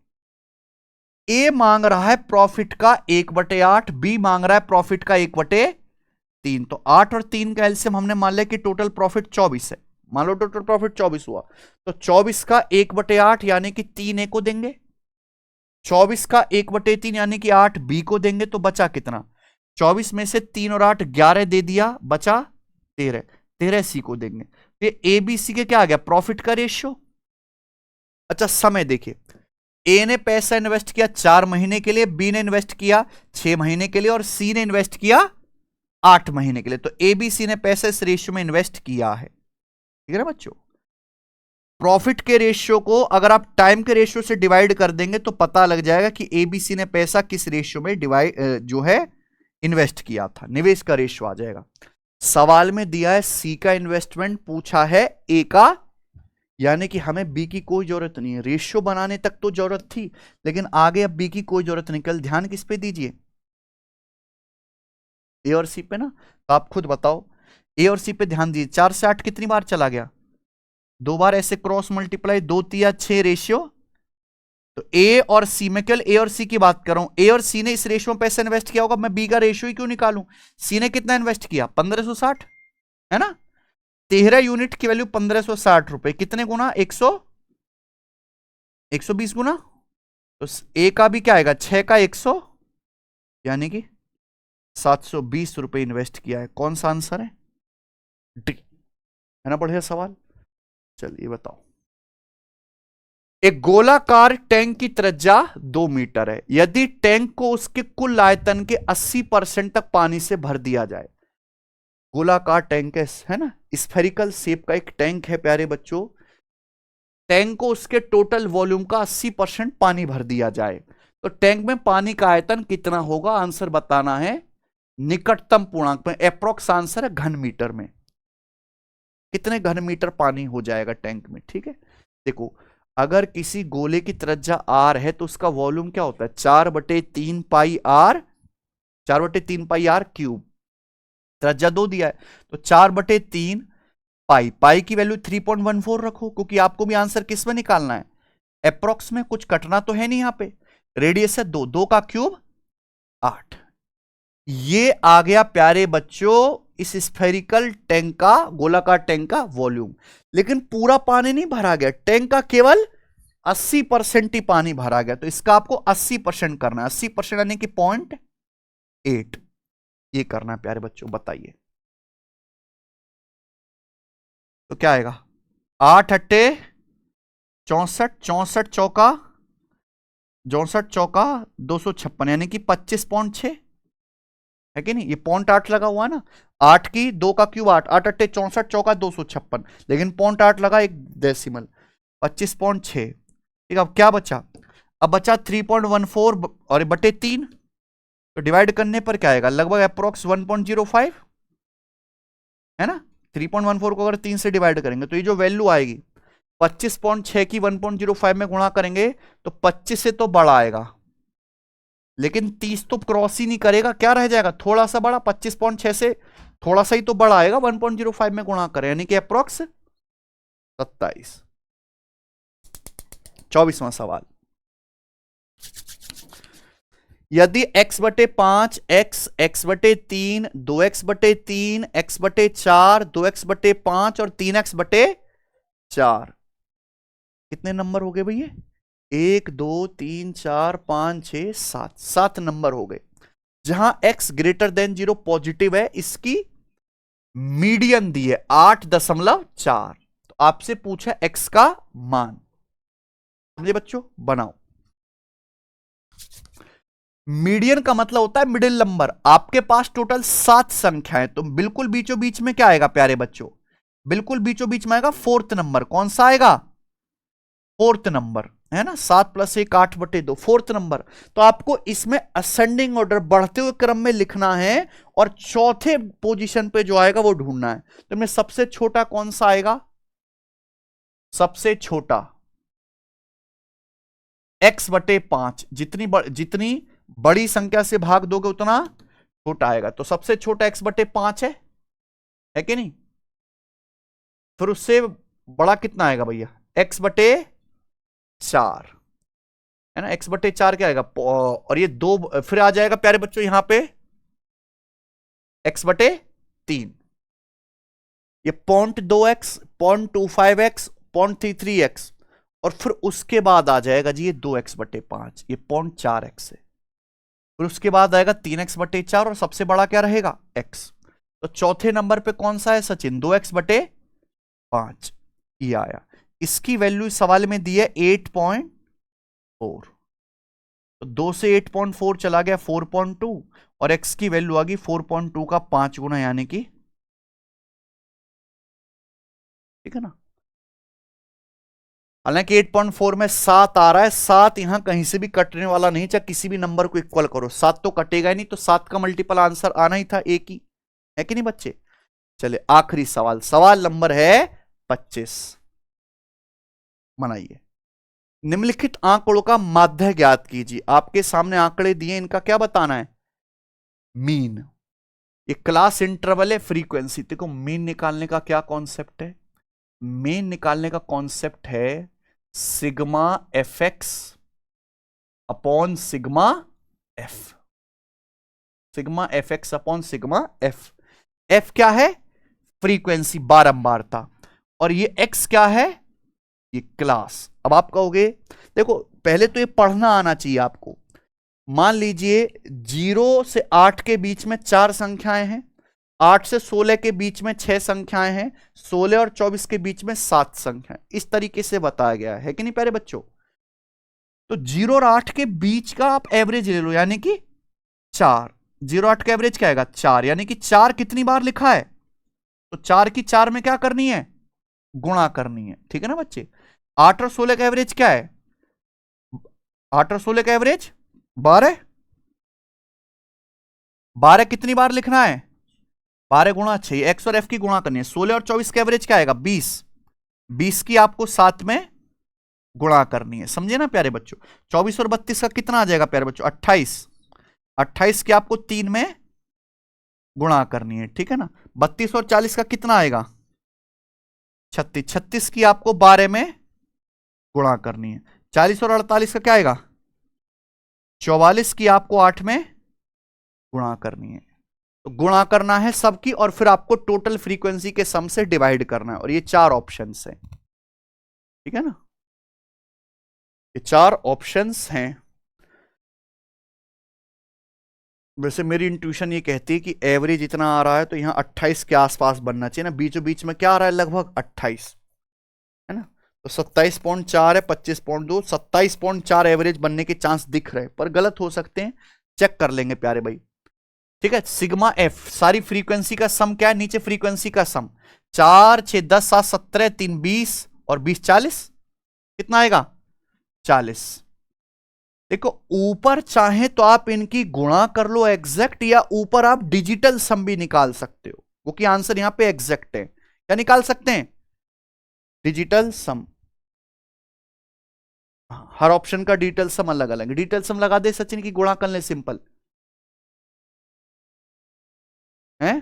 ए मांग रहा है प्रॉफिट का 1/8, बी मांग रहा है प्रॉफिट का 1/3। तो 8 और 3 का एलसीएम हमने मान लिया कि टोटल प्रॉफिट 24 है। मान लो टोटल प्रॉफिट 24 हुआ, तो 24 का 1/8 यानी कि 3 ए को देंगे, 24 का 1/3 यानी कि 8 बी को देंगे। तो बचा कितना, 24 में से 3 और 8 11 दे दिया, बचा 13, 13 सी को देंगे। तो ए बी सी के क्या आ गया, प्रॉफिट का रेशियो। अच्छा समय देखिए, ए ने पैसा इन्वेस्ट किया 4 महीने के लिए, बी ने इन्वेस्ट किया 6 महीने के लिए और सी ने इन्वेस्ट किया 8 महीने के लिए। तो ए बी सी ने पैसा इस रेशियो में इन्वेस्ट किया है, ठीक है ना बच्चों। प्रॉफिट के रेशियो को अगर आप टाइम के रेशियो से डिवाइड कर देंगे तो पता लग जाएगा कि एबीसी ने पैसा किस रेशियो में डिवाइड जो है इन्वेस्ट किया था, निवेश का रेशियो आ जाएगा। सवाल में दिया है सी का इन्वेस्टमेंट, पूछा है ए का, यानी कि हमें बी की कोई जरूरत नहीं है। रेशियो बनाने तक तो जरूरत थी, लेकिन आगे अब बी की कोई जरूरत नहीं। कल ध्यान किस पे दीजिए, ए और सी पे ना। तो आप खुद बताओ, ए और सी पे ध्यान दीजिए। 4 से 8 कितनी बार चला गया, 2 बार ऐसे क्रॉस मल्टीप्लाई, 2 3 6 रेशियो। तो ए और सी में, केवल ए और सी की बात कर रहा हूं। ए और सी ने इस रेशियो में पैसा इन्वेस्ट किया होगा, मैं बी का रेशियो ही क्यों निकालूं। सी ने कितना इन्वेस्ट किया, 1560, है ना। 13 यूनिट की वैल्यू 1560 रुपए, कितने गुना, 120 गुना। तो ए का भी क्या आएगा, 6 का 100, यानी कि 720 रुपए इन्वेस्ट किया है। कौन सा आंसर है, डी, है ना। बढ़िया सवाल। चलिए बताओ, एक गोलाकार टैंक की त्रिज्या 2 मीटर है। यदि टैंक को उसके कुल आयतन के 80% तक पानी से भर दिया जाए, गोलाकार टैंक है ना, स्फेरिकल शेप का एक टैंक है प्यारे बच्चों। टैंक को उसके टोटल वॉल्यूम का 80% पानी भर दिया जाए, तो टैंक में पानी का आयतन कितना होगा, आंसर बताना है निकटतम पूर्णांक में। एप्रोक्स आंसर है घन मीटर में, कितने घन मीटर पानी हो जाएगा टैंक में, ठीक है। देखो, अगर किसी गोले की त्रिज्या आर है तो उसका वॉल्यूम क्या होता है, 4/3 पाई आर, 4/3 पाई आर क्यूब। त्रिज्या 2 दिया है तो 4/3 पाई, पाई की वैल्यू 3.14 रखो, क्योंकि आपको भी आंसर किस में निकालना है, अप्रोक्स में। कुछ कटना तो है नहीं यहां पे। रेडियस है 2, 2 का क्यूब 8। ये आ गया प्यारे बच्चों इस स्फेरिकल टैंक का, गोलाकार टैंक का वॉल्यूम। लेकिन पूरा पानी नहीं भरा गया, टैंक का केवल 80% ही पानी भरा गया। तो इसका आपको 80% करना है, 80% यानी कि 0.8, ये करना है प्यारे बच्चों। बताइए तो क्या आएगा, 8 अट्टे 64, 64 चौका 64 चौका 256, यानी कि 25.6, है कि नहीं। ये 0.8 लगा हुआ है ना, 8 की 2 का क्यूब 8, 8 अट्टे 64 चौका 256, लेकिन 0.8 लगा, एक डेसिमल, 25.6। ठीक, अब क्या बचा, अब बचा 3.14 और बटे 3, तो डिवाइड करने पर क्या आएगा, लगभग अप्रोक्स 1.05, है ना। 3.14 को अगर 3 से डिवाइड करेंगे तो ये जो वैल्यू आएगी 25.6 की 1.05 में गुणा करेंगे तो 25 से तो बड़ा आएगा, लेकिन 30 तो क्रॉस ही नहीं करेगा, क्या रह जाएगा, थोड़ा सा बड़ा। 25.6 से थोड़ा सा ही तो बड़ा आएगा, 1.05 में गुणा करें, यानी कि अप्रोक्स 27। 24वां सवाल, यदि x/5, x/3, 2x/3, x/4, 2x/5 और 3x/4, कितने नंबर हो गए भैया, 1 2 3 4 5 6 7, 7 नंबर हो गए। जहां x ग्रेटर देन 0 पॉजिटिव है, इसकी मीडियन दी है 8.4। तो आपसे पूछा x का मान, समझे बच्चों, बनाओ। मीडियन का मतलब होता है मिडिल नंबर। आपके पास टोटल 7 संख्याएं, तो बिल्कुल बीचों बीच में क्या आएगा प्यारे बच्चों, बिल्कुल बीचों बीच में आएगा फोर्थ नंबर। कौन सा आएगा? फोर्थ नंबर, है ना। 7 + 1 8/2, फोर्थ नंबर। तो आपको इसमें असेंडिंग ऑर्डर, बढ़ते हुए क्रम में लिखना है, और चौथे पोजीशन पे जो आएगा वो ढूंढना है। तो इनमें सबसे छोटा कौन सा आएगा? सबसे छोटा x/5। जितनी बड़ी संख्या से भाग दोगे उतना छोटा आएगा। तो सबसे छोटा x/5 है कि नहीं? फिर उससे बड़ा कितना आएगा भैया? x/4, है ना। x/4 क्या आएगा? और ये 2 फिर आ जाएगा प्यारे बच्चों यहां पे x/3, ये 0.2x, 0.25x, 0.33x, और फिर उसके बाद आ जाएगा जी ये 2x/5, ये 0.4x है। फिर उसके बाद आएगा 3x/4, और सबसे बड़ा क्या रहेगा? x। तो चौथे नंबर पे कौन सा है सचिन? 2x/5 ये आया। इसकी वैल्यू सवाल में दी है 8.4, तो 2 से 8.4 चला गया 4.2, और x की वैल्यू आ गई 4.2 का 5 गुना, यानी कि, ठीक है ना। हालांकि 8.4 में 7 आ रहा है, 7 यहां कहीं से भी कटने वाला नहीं, चाहे किसी भी नंबर को इक्वल करो 7 तो कटेगा ही नहीं, तो 7 का मल्टीपल आंसर आना ही था एक ही, है कि नहीं बच्चे। चले आखिरी सवाल, सवाल नंबर है 25। बनाइए। निम्नलिखित आंकड़ों का माध्य ज्ञात कीजिए। आपके सामने आंकड़े दिए, इनका क्या बताना है? मीन। ये क्लास इंटरवल है, फ्रीक्वेंसी। देखो मीन निकालने का क्या कॉन्सेप्ट है? मीन निकालने का कॉन्सेप्ट है sigma fx upon sigma f। Sigma fx upon sigma f। f क्या है? फ्रीक्वेंसी, बारंबारता। और ये x क्या है? ये क्लास। अब आप कहोगे देखो पहले तो ये पढ़ना आना चाहिए आपको। मान लीजिए 0 से 8 के बीच में 4 संख्याएं हैं, 8 से 16 के बीच में 6 संख्याएं हैं, 16 और 24 के बीच में 7 संख्याएं। इस तरीके से बताया गया है कि नहीं प्यारे बच्चों? तो 0 और 8 के बीच का आप एवरेज ले लो, यानी कि 4। 0 8 का एवरेज क्या आएगा? 4, यानी कि 4 कितनी बार लिखा है? तो 4 की 4 में क्या करनी है? गुणा करनी है, ठीक है ना बच्चे। 8 और 16 का एवरेज क्या है? 8 और 16 का एवरेज 12। 12 कितनी बार लिखना है? 12 गुणा 6, एक्स और एफ की गुणा करनी है। 16 और 24 का एवरेज क्या आएगा? 20। 20 की आपको 7 में गुणा करनी है, समझे ना प्यारे बच्चों। 24 और 32 का कितना आ जाएगा प्यारे बच्चों? 28। 28 की आपको 3 में गुणा करनी है, ठीक है ना। 32 और 40 का कितना आएगा? 36। 36 की आपको 12 में गुणा करनी है। 40 और 48 का क्या आएगा? 44 की आपको 8 में गुणा करनी है। तो गुणा करना है सबकी, और फिर आपको टोटल फ्रीक्वेंसी के सम से डिवाइड करना है, और ये 4 ऑप्शंस हैं, ठीक है ना। ये 4 ऑप्शंस हैं। वैसे मेरी इंट्यूशन ये कहती है कि एवरेज इतना आ रहा है तो यहां 28 के आसपास बनना चाहिए ना। बीचों बीच में क्या आ रहा है? लगभग 28, है ना। तो 27.4 है, 25.2, 27.4 एवरेज बनने के चांस दिख रहे हैं, पर गलत हो सकते हैं, चेक कर लेंगे प्यारे भाई, ठीक है। सिग्मा एफ, सारी फ्रीक्वेंसी का सम क्या है? नीचे फ्रीक्वेंसी का सम, 4 6 10 7 17 3 20 और 20 40, कितना आएगा? 40। देखो ऊपर चाहे तो आप इनकी गुणा कर लो एग्जैक्ट, या ऊपर आप डिजिटल सम भी निकाल सकते हो, क्योंकि आंसर यहां पे एग्जैक्ट है। क्या निकाल सकते हैं? डिजिटल सम। हर ऑप्शन का डिजिटल सम अलग अलग है। डिजिटल सम लगा दे सचिन की, गुणा कर ले, सिंपल है।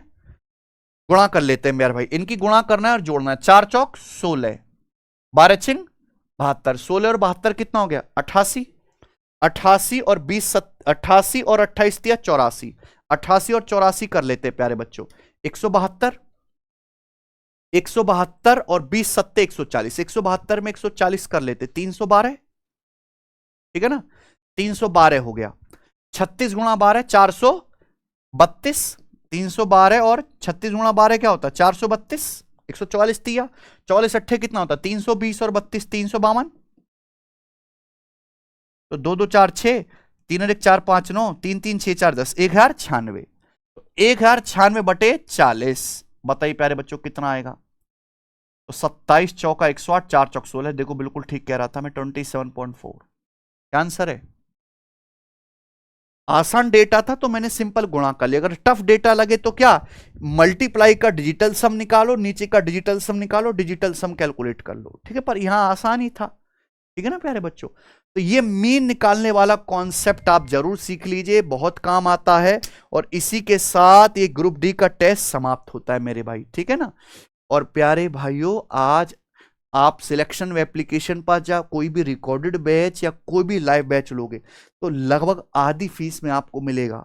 गुणा कर लेते हैं मेरे भाई, इनकी गुणा करना है और जोड़ना है। 4 चौक 16, 12 छिंग 72, 16 और 72 कितना हो गया? 88। 88 और 20 88 और 28 दिया 84। 88 और 84 कर लेते हैं प्यारे बच्चों, 172। 172 और 20 सत्ते 140, 172 में 140 कर लेते, 312, ठीक है ना। 312 हो गया। 36 गुणा 12 432, 312 और 36 गुणा 12 क्या होता है? 432। 144 दिया, 44 अट्ठे कितना होता है? 320 और 32 352। तो 2 2 4 6, 3 और 1 4 5 9, 3 3 6 4 10, 1096। 1096 बटे 40, बताइए प्यारे बच्चों कितना आएगा? तो 27 चौका 108, 4 चौक 16, देखो बिल्कुल ठीक कह रहा था मैं, 27.4 क्या आंसर है। आसान डेटा था तो मैंने सिंपल गुणा कर लिया, अगर टफ डेटा लगे तो क्या, मल्टीप्लाई का डिजिटल सम निकालो, नीचे का डिजिटल सम निकालो, डिजिटल सम कैलकुलेट कर लो, ठीक है, पर यहां आसान ही था, ठीक है ना प्यारे बच्चों। तो ये मीन निकालने वाला कॉन्सेप्ट आप जरूर सीख लीजिए, बहुत काम आता है, और इसी के साथ ये ग्रुप डी का टेस्ट समाप्त होता है मेरे भाई, ठीक है ना। और प्यारे भाइयों, आज आप सिलेक्शन व एप्लीकेशन पर जा कोई भी रिकॉर्डेड बैच या कोई भी लाइव बैच लोगे तो लगभग आधी फीस में आपको मिलेगा,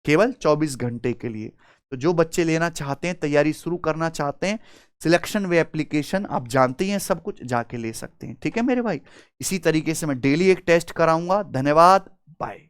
केवल 24 घंटे के लिए। तो जो बच्चे लेना चाहते हैं, तैयारी शुरू करना चाहते हैं, सिलेक्शन व एप्लीकेशन आप जानते हैं सब कुछ, जाके ले सकते हैं, ठीक है मेरे भाई। इसी तरीके से मैं डेली एक टेस्ट कराऊंगा। धन्यवाद, बाय।